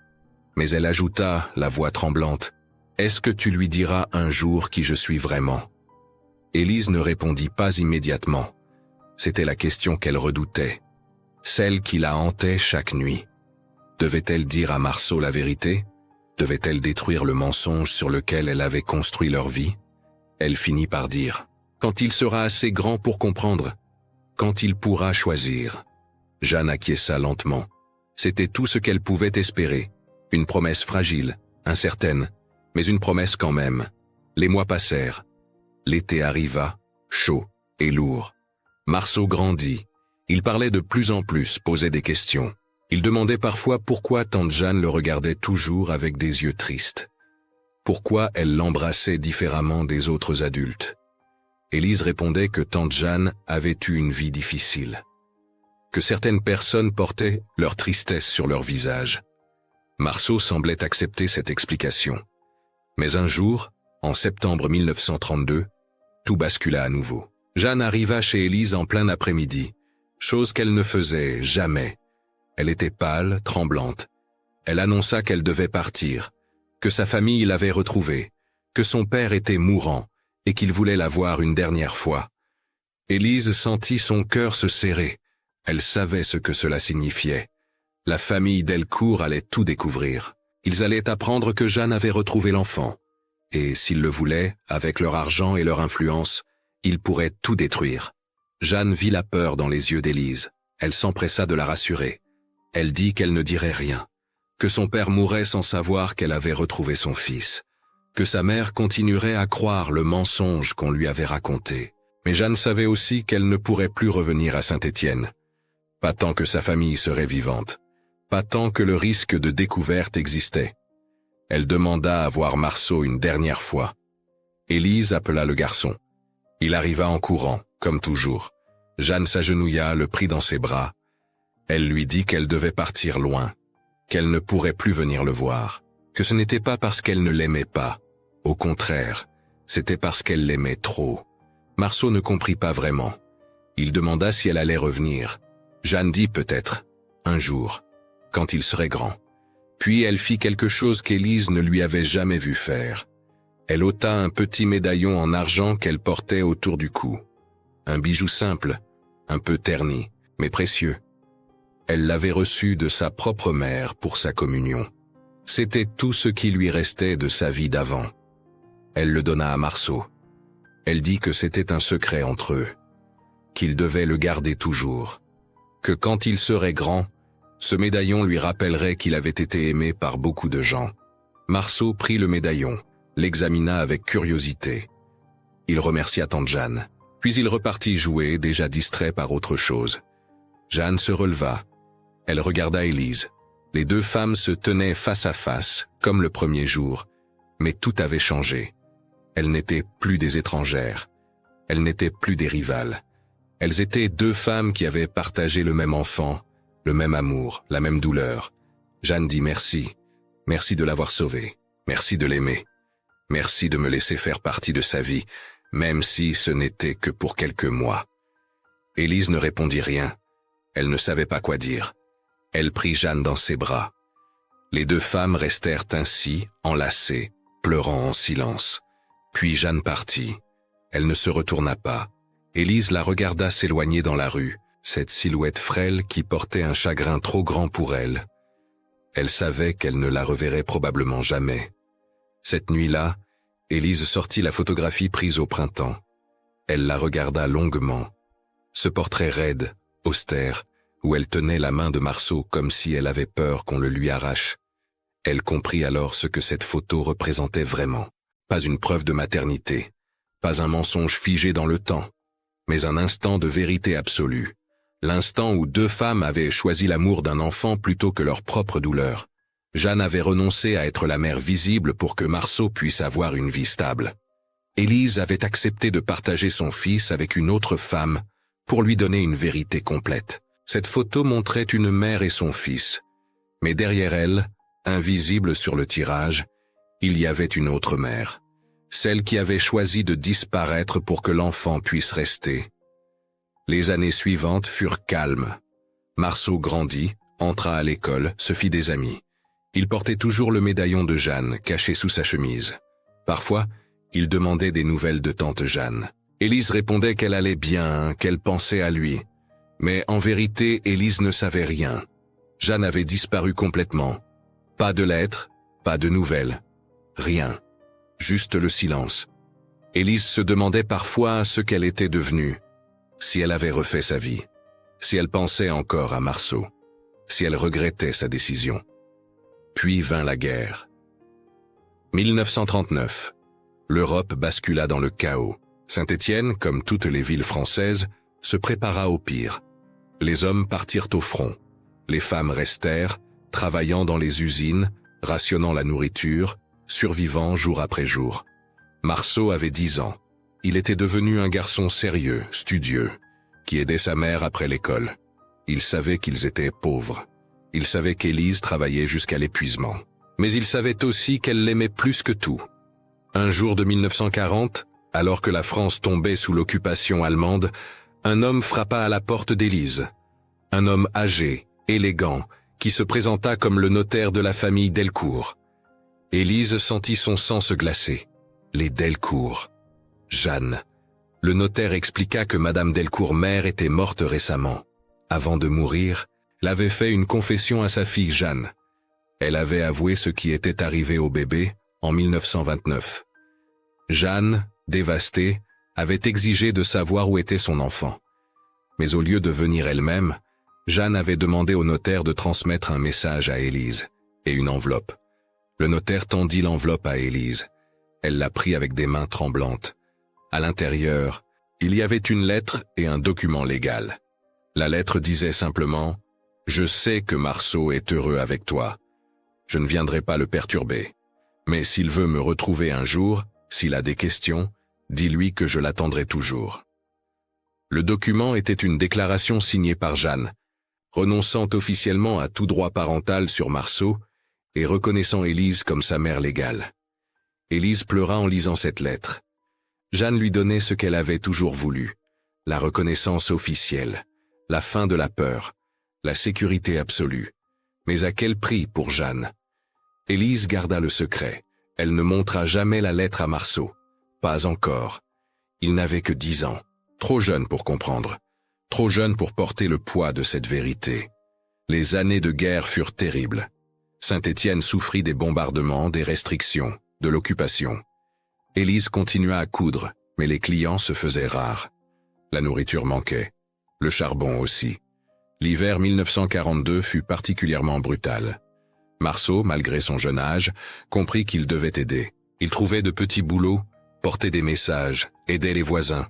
Mais elle ajouta, la voix tremblante, « Est-ce que tu lui diras un jour qui je suis vraiment ?» Élise ne répondit pas immédiatement. C'était la question qu'elle redoutait, celle qui la hantait chaque nuit. Devait-elle dire à Marceau la vérité? Devait-elle détruire le mensonge sur lequel elle avait construit leur vie? Elle finit par dire, « Quand il sera assez grand pour comprendre, quand il pourra choisir. » Jeanne acquiesça lentement. C'était tout ce qu'elle pouvait espérer. Une promesse fragile, incertaine, mais une promesse quand même. Les mois passèrent. L'été arriva, chaud et lourd. Marceau grandit. Il parlait de plus en plus, posait des questions. Il demandait parfois pourquoi tante Jeanne le regardait toujours avec des yeux tristes. Pourquoi elle l'embrassait différemment des autres adultes. Élise répondait que tante Jeanne avait eu une vie difficile. Que certaines personnes portaient leur tristesse sur leur visage. Marceau semblait accepter cette explication. Mais un jour, en septembre 1932, tout bascula à nouveau. Jeanne arriva chez Élise en plein après-midi, chose qu'elle ne faisait jamais. Elle était pâle, tremblante. Elle annonça qu'elle devait partir, que sa famille l'avait retrouvée, que son père était mourant et qu'il voulait la voir une dernière fois. Élise sentit son cœur se serrer. Elle savait ce que cela signifiait. La famille Delcourt allait tout découvrir. Ils allaient apprendre que Jeanne avait retrouvé l'enfant. Et s'ils le voulaient, avec leur argent et leur influence, ils pourraient tout détruire. Jeanne vit la peur dans les yeux d'Élise. Elle s'empressa de la rassurer. Elle dit qu'elle ne dirait rien, que son père mourrait sans savoir qu'elle avait retrouvé son fils, que sa mère continuerait à croire le mensonge qu'on lui avait raconté. Mais Jeanne savait aussi qu'elle ne pourrait plus revenir à Saint-Étienne. Pas tant que sa famille serait vivante. Pas tant que le risque de découverte existait. Elle demanda à voir Marceau une dernière fois. Élise appela le garçon. Il arriva en courant, comme toujours. Jeanne s'agenouilla, le prit dans ses bras. Elle lui dit qu'elle devait partir loin, qu'elle ne pourrait plus venir le voir, que ce n'était pas parce qu'elle ne l'aimait pas. Au contraire, c'était parce qu'elle l'aimait trop. Marceau ne comprit pas vraiment. Il demanda si elle allait revenir. Jeanne dit peut-être, un jour, quand il serait grand. Puis elle fit quelque chose qu'Élise ne lui avait jamais vu faire. Elle ôta un petit médaillon en argent qu'elle portait autour du cou. Un bijou simple, un peu terni, mais précieux. Elle l'avait reçu de sa propre mère pour sa communion. C'était tout ce qui lui restait de sa vie d'avant. Elle le donna à Marceau. Elle dit que c'était un secret entre eux, qu'il devait le garder toujours, que quand il serait grand, ce médaillon lui rappellerait qu'il avait été aimé par beaucoup de gens. Marceau prit le médaillon, l'examina avec curiosité. Il remercia tante Jeanne, puis il repartit jouer, déjà distrait par autre chose. Jeanne se releva. Elle regarda Élise. Les deux femmes se tenaient face à face, comme le premier jour, mais tout avait changé. Elles n'étaient plus des étrangères. Elles n'étaient plus des rivales. Elles étaient deux femmes qui avaient partagé le même enfant, le même amour, la même douleur, Jeanne dit merci. Merci de l'avoir sauvé. Merci de l'aimer. Merci de me laisser faire partie de sa vie, même si ce n'était que pour quelques mois. Élise ne répondit rien. Elle ne savait pas quoi dire. Elle prit Jeanne dans ses bras. Les deux femmes restèrent ainsi, enlacées, pleurant en silence. Puis Jeanne partit. Elle ne se retourna pas. Élise la regarda s'éloigner dans la rue, cette silhouette frêle qui portait un chagrin trop grand pour elle. Elle savait qu'elle ne la reverrait probablement jamais. Cette nuit-là, Élise sortit la photographie prise au printemps. Elle la regarda longuement. Ce portrait raide, austère, où elle tenait la main de Marceau comme si elle avait peur qu'on le lui arrache. Elle comprit alors ce que cette photo représentait vraiment. Pas une preuve de maternité, pas un mensonge figé dans le temps, mais un instant de vérité absolue. L'instant où deux femmes avaient choisi l'amour d'un enfant plutôt que leur propre douleur. Jeanne avait renoncé à être la mère visible pour que Marceau puisse avoir une vie stable. Élise avait accepté de partager son fils avec une autre femme pour lui donner une vérité complète. Cette photo montrait une mère et son fils, mais derrière elle, invisible sur le tirage, il y avait une autre mère, celle qui avait choisi de disparaître pour que l'enfant puisse rester. Les années suivantes furent calmes. Marceau grandit, entra à l'école, se fit des amis. Il portait toujours le médaillon de Jeanne, caché sous sa chemise. Parfois, il demandait des nouvelles de tante Jeanne. Élise répondait qu'elle allait bien, qu'elle pensait à lui. Mais en vérité, Élise ne savait rien. Jeanne avait disparu complètement. Pas de lettres, pas de nouvelles. Rien. Juste le silence. Élise se demandait parfois ce qu'elle était devenue. Si elle avait refait sa vie. Si elle pensait encore à Marceau. Si elle regrettait sa décision. Puis vint la guerre. 1939. L'Europe bascula dans le chaos. Saint-Étienne, comme toutes les villes françaises, se prépara au pire. Les hommes partirent au front. Les femmes restèrent, travaillant dans les usines, rationnant la nourriture, survivant jour après jour. Marceau avait 10 ans. Il était devenu un garçon sérieux, studieux, qui aidait sa mère après l'école. Il savait qu'ils étaient pauvres. Il savait qu'Élise travaillait jusqu'à l'épuisement. Mais il savait aussi qu'elle l'aimait plus que tout. Un jour de 1940, alors que la France tombait sous l'occupation allemande, un homme frappa à la porte d'Élise. Un homme âgé, élégant, qui se présenta comme le notaire de la famille Delcourt. Élise sentit son sang se glacer. Les Delcourt. Jeanne. Le notaire expliqua que Madame Delcourt mère était morte récemment. Avant de mourir, elle avait fait une confession à sa fille Jeanne. Elle avait avoué ce qui était arrivé au bébé en 1929. Jeanne, dévastée, avait exigé de savoir où était son enfant. Mais au lieu de venir elle-même, Jeanne avait demandé au notaire de transmettre un message à Élise et une enveloppe. Le notaire tendit l'enveloppe à Élise. Elle la prit avec des mains tremblantes. À l'intérieur, il y avait une lettre et un document légal. La lettre disait simplement « Je sais que Marceau est heureux avec toi. Je ne viendrai pas le perturber. Mais s'il veut me retrouver un jour, s'il a des questions, dis-lui que je l'attendrai toujours. » Le document était une déclaration signée par Jeanne, renonçant officiellement à tout droit parental sur Marceau et reconnaissant Élise comme sa mère légale. Élise pleura en lisant cette lettre. Jeanne lui donnait ce qu'elle avait toujours voulu, la reconnaissance officielle, la fin de la peur, la sécurité absolue. Mais à quel prix pour Jeanne? Élise garda le secret. Elle ne montra jamais la lettre à Marceau. Pas encore. Il n'avait que 10 ans, trop jeune pour comprendre, trop jeune pour porter le poids de cette vérité. Les années de guerre furent terribles. Saint-Étienne souffrit des bombardements, des restrictions, de l'occupation. Élise continua à coudre, mais les clients se faisaient rares. La nourriture manquait, le charbon aussi. L'hiver 1942 fut particulièrement brutal. Marceau, malgré son jeune âge, comprit qu'il devait aider. Il trouvait de petits boulots, portait des messages, aidait les voisins.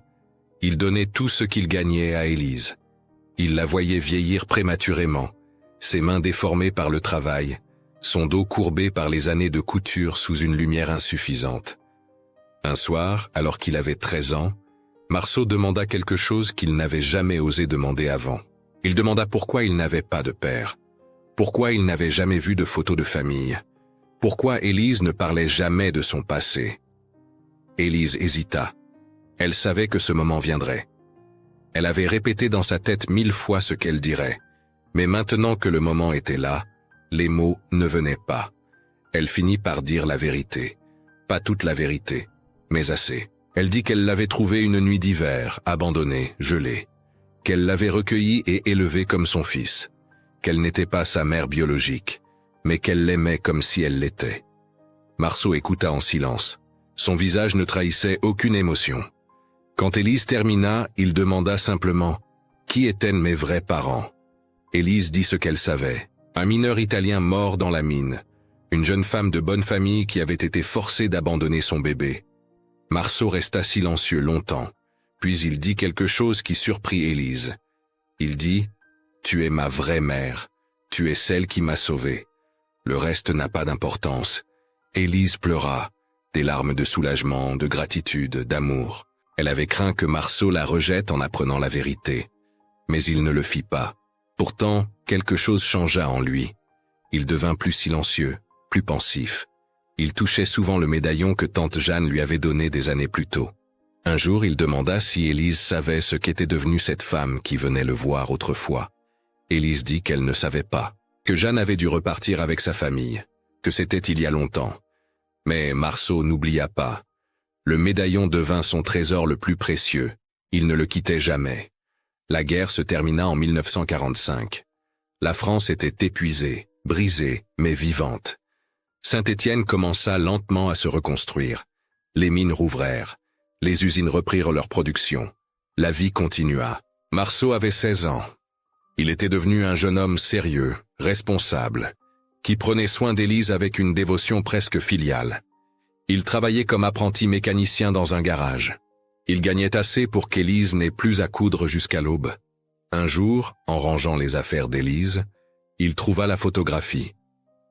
Il donnait tout ce qu'il gagnait à Élise. Il la voyait vieillir prématurément, ses mains déformées par le travail, son dos courbé par les années de couture sous une lumière insuffisante. Un soir, alors qu'il avait 13 ans, Marceau demanda quelque chose qu'il n'avait jamais osé demander avant. Il demanda pourquoi il n'avait pas de père. Pourquoi il n'avait jamais vu de photos de famille? Pourquoi Élise ne parlait jamais de son passé? Élise hésita. Elle savait que ce moment viendrait. Elle avait répété dans sa tête 1000 fois ce qu'elle dirait. Mais maintenant que le moment était là, les mots ne venaient pas. Elle finit par dire la vérité. Pas toute la vérité, mais assez. Elle dit qu'elle l'avait trouvé une nuit d'hiver, abandonnée, gelée. Qu'elle l'avait recueilli et élevé comme son fils. Qu'elle n'était pas sa mère biologique, mais qu'elle l'aimait comme si elle l'était. Marceau écouta en silence. Son visage ne trahissait aucune émotion. Quand Élise termina, il demanda simplement « Qui étaient mes vrais parents ?» Élise dit ce qu'elle savait. Un mineur italien mort dans la mine. Une jeune femme de bonne famille qui avait été forcée d'abandonner son bébé. Marceau resta silencieux longtemps, puis il dit quelque chose qui surprit Élise. Il dit « Tu es ma vraie mère, tu es celle qui m'a sauvé. Le reste n'a pas d'importance. » Élise pleura, des larmes de soulagement, de gratitude, d'amour. Elle avait craint que Marceau la rejette en apprenant la vérité. Mais il ne le fit pas. Pourtant, quelque chose changea en lui. Il devint plus silencieux, plus pensif. Il touchait souvent le médaillon que tante Jeanne lui avait donné des années plus tôt. Un jour, il demanda si Élise savait ce qu'était devenue cette femme qui venait le voir autrefois. Élise dit qu'elle ne savait pas, que Jeanne avait dû repartir avec sa famille, que c'était il y a longtemps. Mais Marceau n'oublia pas. Le médaillon devint son trésor le plus précieux. Il ne le quittait jamais. La guerre se termina en 1945. La France était épuisée, brisée, mais vivante. Saint-Étienne commença lentement à se reconstruire. Les mines rouvrèrent. Les usines reprirent leur production. La vie continua. Marceau avait 16 ans. Il était devenu un jeune homme sérieux, responsable, qui prenait soin d'Élise avec une dévotion presque filiale. Il travaillait comme apprenti mécanicien dans un garage. Il gagnait assez pour qu'Élise n'ait plus à coudre jusqu'à l'aube. Un jour, en rangeant les affaires d'Élise, il trouva la photographie.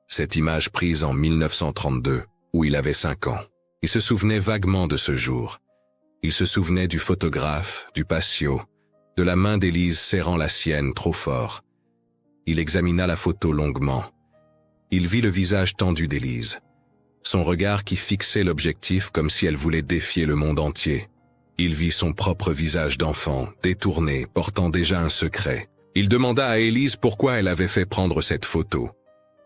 Cette image prise en 1932, où il avait 5 ans. Il se souvenait vaguement de ce jour. Il se souvenait du photographe, du patio, de la main d'Élise serrant la sienne trop fort. Il examina la photo longuement. Il vit le visage tendu d'Élise. Son regard qui fixait l'objectif comme si elle voulait défier le monde entier. Il vit son propre visage d'enfant, détourné, portant déjà un secret. Il demanda à Élise pourquoi elle avait fait prendre cette photo.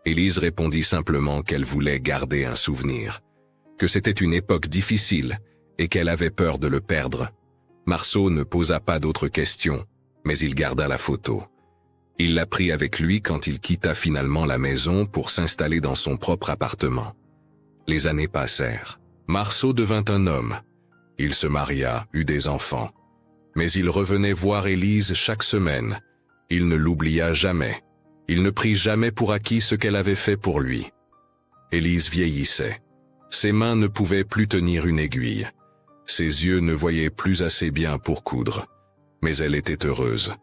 Élise répondit simplement qu'elle voulait garder un souvenir, que c'était une époque difficile et qu'elle avait peur de le perdre. Marceau ne posa pas d'autres questions, mais il garda la photo. Il la prit avec lui quand il quitta finalement la maison pour s'installer dans son propre appartement. Les années passèrent. Marceau devint un homme. Il se maria, eut des enfants. Mais il revenait voir Élise chaque semaine. Il ne l'oublia jamais. Il ne prit jamais pour acquis ce qu'elle avait fait pour lui. Élise vieillissait. Ses mains ne pouvaient plus tenir une aiguille. Ses yeux ne voyaient plus assez bien pour coudre. Mais elle était heureuse.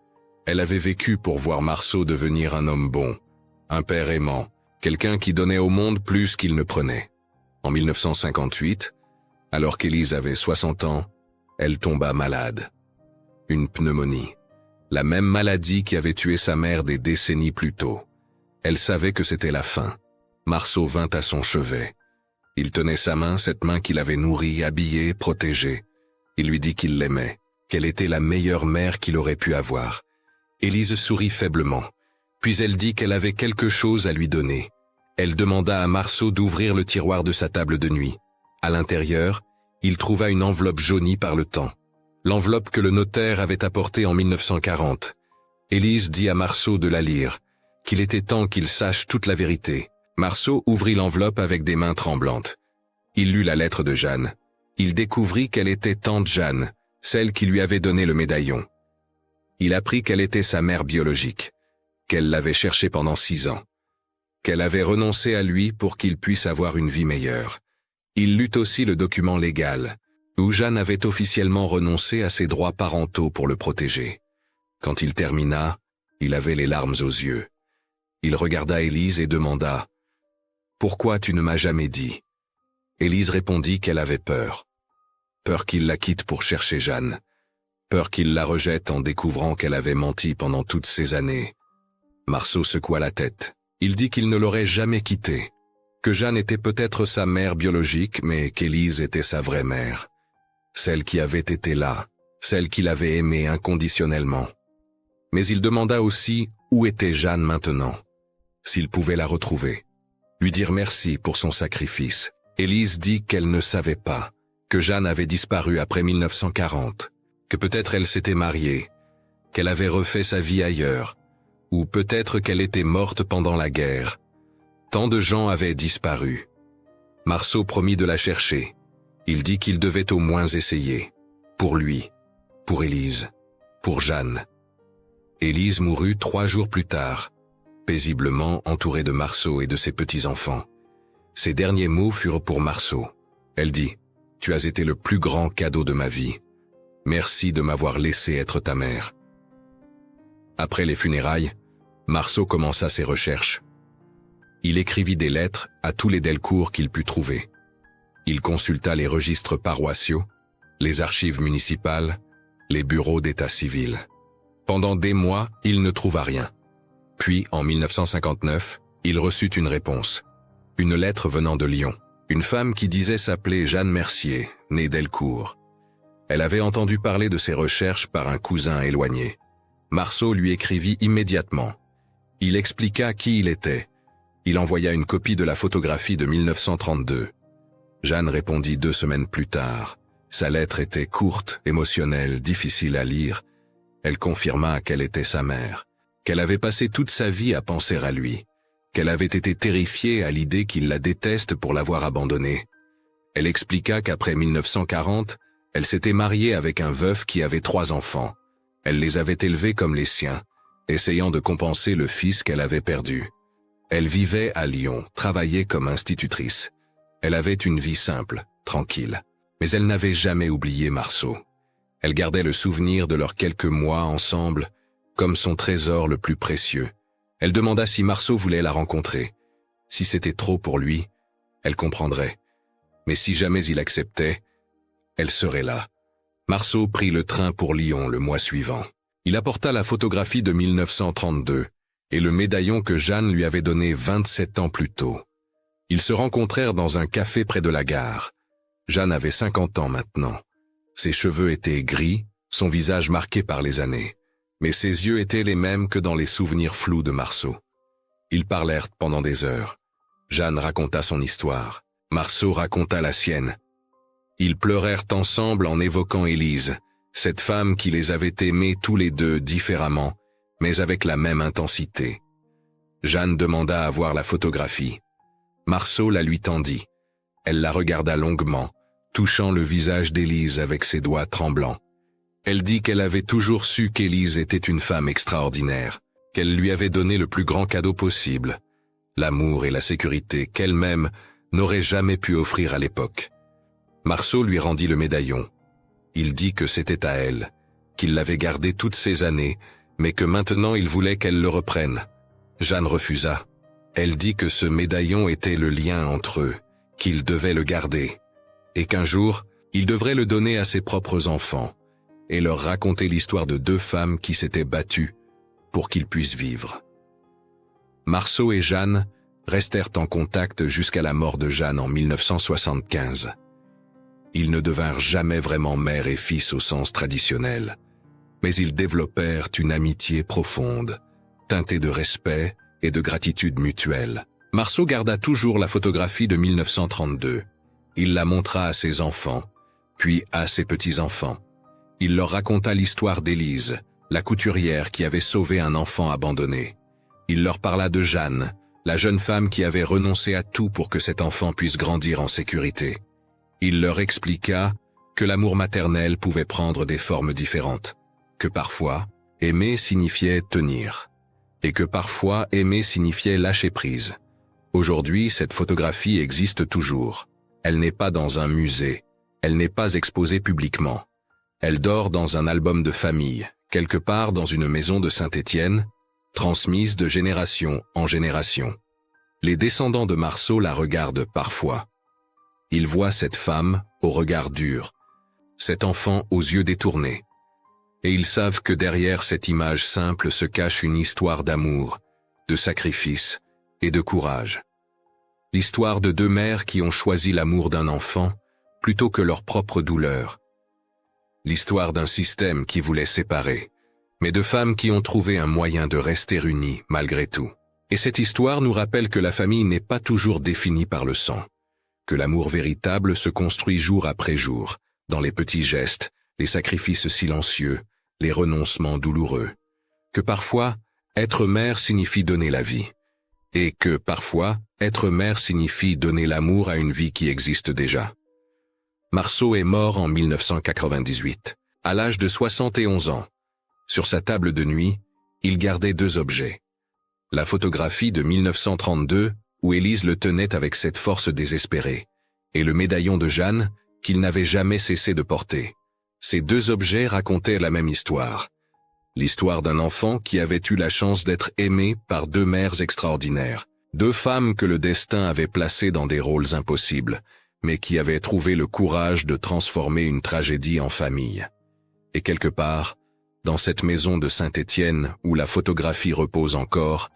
Elle avait vécu pour voir Marceau devenir un homme bon, un père aimant, quelqu'un qui donnait au monde plus qu'il ne prenait. En 1958, alors qu'Élise avait 60 ans, elle tomba malade. Une pneumonie. La même maladie qui avait tué sa mère des décennies plus tôt. Elle savait que c'était la fin. Marceau vint à son chevet. Il tenait sa main, cette main qu'il avait nourrie, habillée, protégée. Il lui dit qu'il l'aimait, qu'elle était la meilleure mère qu'il aurait pu avoir. Élise sourit faiblement. Puis elle dit qu'elle avait quelque chose à lui donner. Elle demanda à Marceau d'ouvrir le tiroir de sa table de nuit. À l'intérieur, il trouva une enveloppe jaunie par le temps. L'enveloppe que le notaire avait apportée en 1940. Élise dit à Marceau de la lire, qu'il était temps qu'il sache toute la vérité. Marceau ouvrit l'enveloppe avec des mains tremblantes. Il lut la lettre de Jeanne. Il découvrit qu'elle était tante Jeanne, celle qui lui avait donné le médaillon. Il apprit qu'elle était sa mère biologique, qu'elle l'avait cherché pendant 6 ans, qu'elle avait renoncé à lui pour qu'il puisse avoir une vie meilleure. Il lut aussi le document légal, où Jeanne avait officiellement renoncé à ses droits parentaux pour le protéger. Quand il termina, il avait les larmes aux yeux. Il regarda Élise et demanda « Pourquoi tu ne m'as jamais dit ?» Élise répondit qu'elle avait peur. Peur qu'il la quitte pour chercher Jeanne. Peur qu'il la rejette en découvrant qu'elle avait menti pendant toutes ces années. Marceau secoua la tête. Il dit qu'il ne l'aurait jamais quittée, que Jeanne était peut-être sa mère biologique, mais qu'Élise était sa vraie mère, celle qui avait été là, celle qu'il avait aimée inconditionnellement. Mais il demanda aussi où était Jeanne maintenant, s'il pouvait la retrouver, lui dire merci pour son sacrifice. Élise dit qu'elle ne savait pas, que Jeanne avait disparu après 1940, que peut-être elle s'était mariée, qu'elle avait refait sa vie ailleurs, ou peut-être qu'elle était morte pendant la guerre. Tant de gens avaient disparu. Marceau promit de la chercher. Il dit qu'il devait au moins essayer. Pour lui, pour Élise, pour Jeanne. Élise mourut 3 jours plus tard, paisiblement entourée de Marceau et de ses petits-enfants. Ses derniers mots furent pour Marceau. Elle dit « Tu as été le plus grand cadeau de ma vie. Merci de m'avoir laissé être ta mère. » Après les funérailles, Marceau commença ses recherches. Il écrivit des lettres à tous les Delcourt qu'il put trouver. Il consulta les registres paroissiaux, les archives municipales, les bureaux d'état civil. Pendant des mois, il ne trouva rien. Puis, en 1959, il reçut une réponse. Une lettre venant de Lyon. Une femme qui disait s'appeler Jeanne Mercier, née Delcourt. Elle avait entendu parler de ses recherches par un cousin éloigné. Marceau lui écrivit immédiatement. Il expliqua qui il était. Il envoya une copie de la photographie de 1932. Jeanne répondit 2 semaines plus tard. Sa lettre était courte, émotionnelle, difficile à lire. Elle confirma qu'elle était sa mère, qu'elle avait passé toute sa vie à penser à lui, qu'elle avait été terrifiée à l'idée qu'il la déteste pour l'avoir abandonnée. Elle expliqua qu'après 1940, elle s'était mariée avec un veuf qui avait 3 enfants. Elle les avait élevés comme les siens, essayant de compenser le fils qu'elle avait perdu. Elle vivait à Lyon, travaillait comme institutrice. Elle avait une vie simple, tranquille, mais elle n'avait jamais oublié Marceau. Elle gardait le souvenir de leurs quelques mois ensemble comme son trésor le plus précieux. Elle demanda si Marceau voulait la rencontrer. Si c'était trop pour lui, elle comprendrait. Mais si jamais il acceptait, elle serait là. Marceau prit le train pour Lyon le mois suivant. Il apporta la photographie de 1932 et le médaillon que Jeanne lui avait donné 27 ans plus tôt. Ils se rencontrèrent dans un café près de la gare. Jeanne avait 50 ans maintenant. Ses cheveux étaient gris, son visage marqué par les années. Mais ses yeux étaient les mêmes que dans les souvenirs flous de Marceau. Ils parlèrent pendant des heures. Jeanne raconta son histoire. Marceau raconta la sienne. Ils pleurèrent ensemble en évoquant Élise, cette femme qui les avait aimés tous les deux différemment, mais avec la même intensité. Jeanne demanda à voir la photographie. Marceau la lui tendit. Elle la regarda longuement, touchant le visage d'Élise avec ses doigts tremblants. Elle dit qu'elle avait toujours su qu'Élise était une femme extraordinaire, qu'elle lui avait donné le plus grand cadeau possible, l'amour et la sécurité qu'elle-même n'aurait jamais pu offrir à l'époque. Marceau lui rendit le médaillon. Il dit que c'était à elle, qu'il l'avait gardé toutes ces années, mais que maintenant il voulait qu'elle le reprenne. Jeanne refusa. Elle dit que ce médaillon était le lien entre eux, qu'il devait le garder, et qu'un jour, il devrait le donner à ses propres enfants, et leur raconter l'histoire de 2 femmes qui s'étaient battues pour qu'ils puissent vivre. Marceau et Jeanne restèrent en contact jusqu'à la mort de Jeanne en 1975. Ils ne devinrent jamais vraiment mère et fils au sens traditionnel, mais ils développèrent une amitié profonde, teintée de respect et de gratitude mutuelle. Marceau garda toujours la photographie de 1932. Il la montra à ses enfants, puis à ses petits-enfants. Il leur raconta l'histoire d'Élise, la couturière qui avait sauvé un enfant abandonné. Il leur parla de Jeanne, la jeune femme qui avait renoncé à tout pour que cet enfant puisse grandir en sécurité. Il leur expliqua que l'amour maternel pouvait prendre des formes différentes, que parfois, aimer signifiait tenir, et que parfois aimer signifiait lâcher prise. Aujourd'hui, cette photographie existe toujours. Elle n'est pas dans un musée, elle n'est pas exposée publiquement. Elle dort dans un album de famille, quelque part dans une maison de Saint-Étienne, transmise de génération en génération. Les descendants de Marceau la regardent parfois. Ils voient cette femme au regard dur, cet enfant aux yeux détournés. Et ils savent que derrière cette image simple se cache une histoire d'amour, de sacrifice et de courage. L'histoire de deux mères qui ont choisi l'amour d'un enfant plutôt que leur propre douleur. L'histoire d'un système qui voulait séparer, mais de femmes qui ont trouvé un moyen de rester unies malgré tout. Et cette histoire nous rappelle que la famille n'est pas toujours définie par le sang, que l'amour véritable se construit jour après jour, dans les petits gestes, les sacrifices silencieux, les renoncements douloureux, que parfois, être mère signifie donner la vie, et que parfois, être mère signifie donner l'amour à une vie qui existe déjà. Marceau est mort en 1998, à l'âge de 71 ans. Sur sa table de nuit, il gardait deux objets. La photographie de 1932, où Élise le tenait avec cette force désespérée, et le médaillon de Jeanne, qu'il n'avait jamais cessé de porter. Ces deux objets racontaient la même histoire. L'histoire d'un enfant qui avait eu la chance d'être aimé par deux mères extraordinaires, deux femmes que le destin avait placées dans des rôles impossibles, mais qui avaient trouvé le courage de transformer une tragédie en famille. Et quelque part, dans cette maison de Saint-Étienne où la photographie repose encore,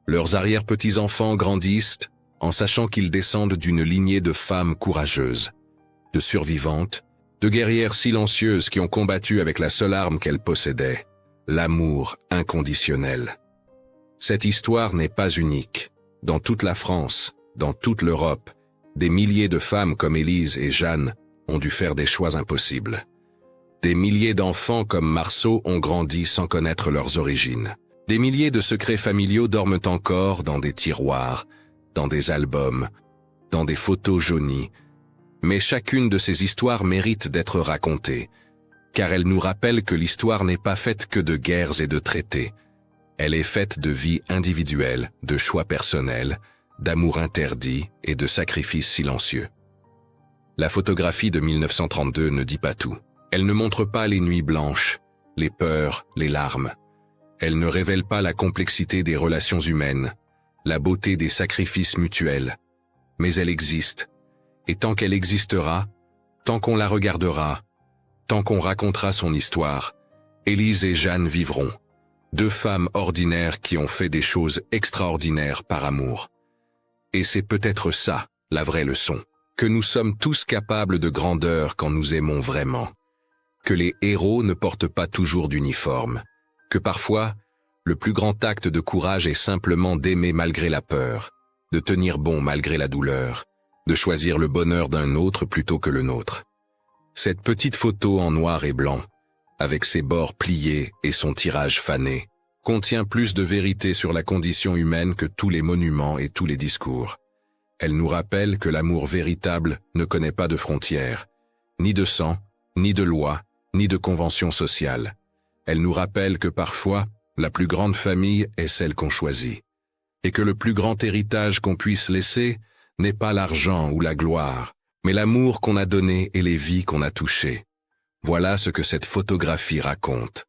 leurs arrière-petits-enfants grandissent en sachant qu'ils descendent d'une lignée de femmes courageuses, de survivantes, de guerrières silencieuses qui ont combattu avec la seule arme qu'elles possédaient, l'amour inconditionnel. Cette histoire n'est pas unique. Dans toute la France, dans toute l'Europe, des milliers de femmes comme Élise et Jeanne ont dû faire des choix impossibles. Des milliers d'enfants comme Marceau ont grandi sans connaître leurs origines. Des milliers de secrets familiaux dorment encore dans des tiroirs, dans des albums, dans des photos jaunies. Mais chacune de ces histoires mérite d'être racontée, car elle nous rappelle que l'histoire n'est pas faite que de guerres et de traités. Elle est faite de vies individuelles, de choix personnels, d'amour interdit et de sacrifices silencieux. La photographie de 1932 ne dit pas tout. Elle ne montre pas les nuits blanches, les peurs, les larmes. Elle ne révèle pas la complexité des relations humaines, la beauté des sacrifices mutuels. Mais elle existe, et tant qu'elle existera, tant qu'on la regardera, tant qu'on racontera son histoire, Élise et Jeanne vivront. Deux femmes ordinaires qui ont fait des choses extraordinaires par amour. Et c'est peut-être ça, la vraie leçon, que nous sommes tous capables de grandeur quand nous aimons vraiment. Que les héros ne portent pas toujours d'uniforme. Que parfois, le plus grand acte de courage est simplement d'aimer malgré la peur, de tenir bon malgré la douleur, de choisir le bonheur d'un autre plutôt que le nôtre. Cette petite photo en noir et blanc, avec ses bords pliés et son tirage fané, contient plus de vérité sur la condition humaine que tous les monuments et tous les discours. Elle nous rappelle que l'amour véritable ne connaît pas de frontières, ni de sang, ni de loi, ni de convention sociale. Elle nous rappelle que parfois, la plus grande famille est celle qu'on choisit, et que le plus grand héritage qu'on puisse laisser n'est pas l'argent ou la gloire, mais l'amour qu'on a donné et les vies qu'on a touchées. Voilà ce que cette photographie raconte.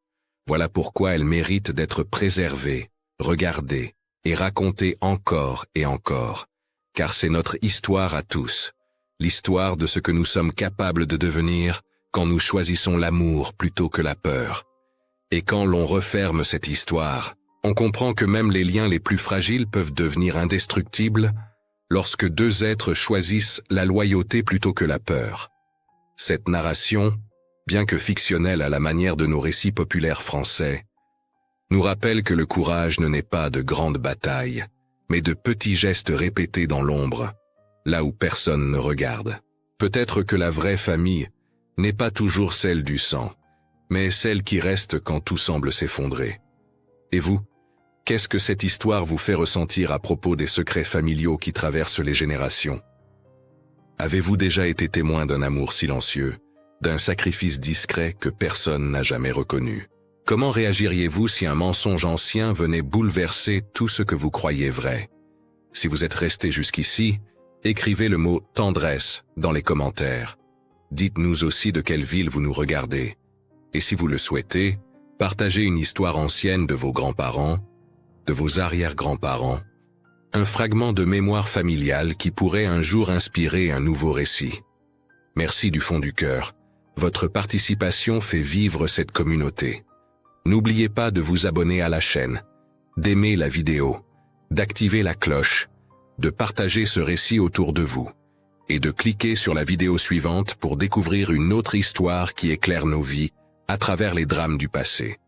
Voilà pourquoi elle mérite d'être préservée, regardée et racontée encore et encore. Car c'est notre histoire à tous, l'histoire de ce que nous sommes capables de devenir quand nous choisissons l'amour plutôt que la peur. Et quand l'on referme cette histoire, on comprend que même les liens les plus fragiles peuvent devenir indestructibles lorsque deux êtres choisissent la loyauté plutôt que la peur. Cette narration, bien que fictionnelle à la manière de nos récits populaires français, nous rappelle que le courage ne naît pas de grandes batailles, mais de petits gestes répétés dans l'ombre, là où personne ne regarde. Peut-être que la vraie famille n'est pas toujours celle du sang, mais celle qui reste quand tout semble s'effondrer. Et vous, qu'est-ce que cette histoire vous fait ressentir à propos des secrets familiaux qui traversent les générations? Avez-vous déjà été témoin d'un amour silencieux, d'un sacrifice discret que personne n'a jamais reconnu? Comment réagiriez-vous si un mensonge ancien venait bouleverser tout ce que vous croyez vrai? Si vous êtes resté jusqu'ici, écrivez le mot « tendresse » dans les commentaires. Dites-nous aussi de quelle ville vous nous regardez. Et si vous le souhaitez, partagez une histoire ancienne de vos grands-parents, de vos arrière-grands-parents, un fragment de mémoire familiale qui pourrait un jour inspirer un nouveau récit. Merci du fond du cœur. Votre participation fait vivre cette communauté. N'oubliez pas de vous abonner à la chaîne, d'aimer la vidéo, d'activer la cloche, de partager ce récit autour de vous, et de cliquer sur la vidéo suivante pour découvrir une autre histoire qui éclaire nos vies à travers les drames du passé.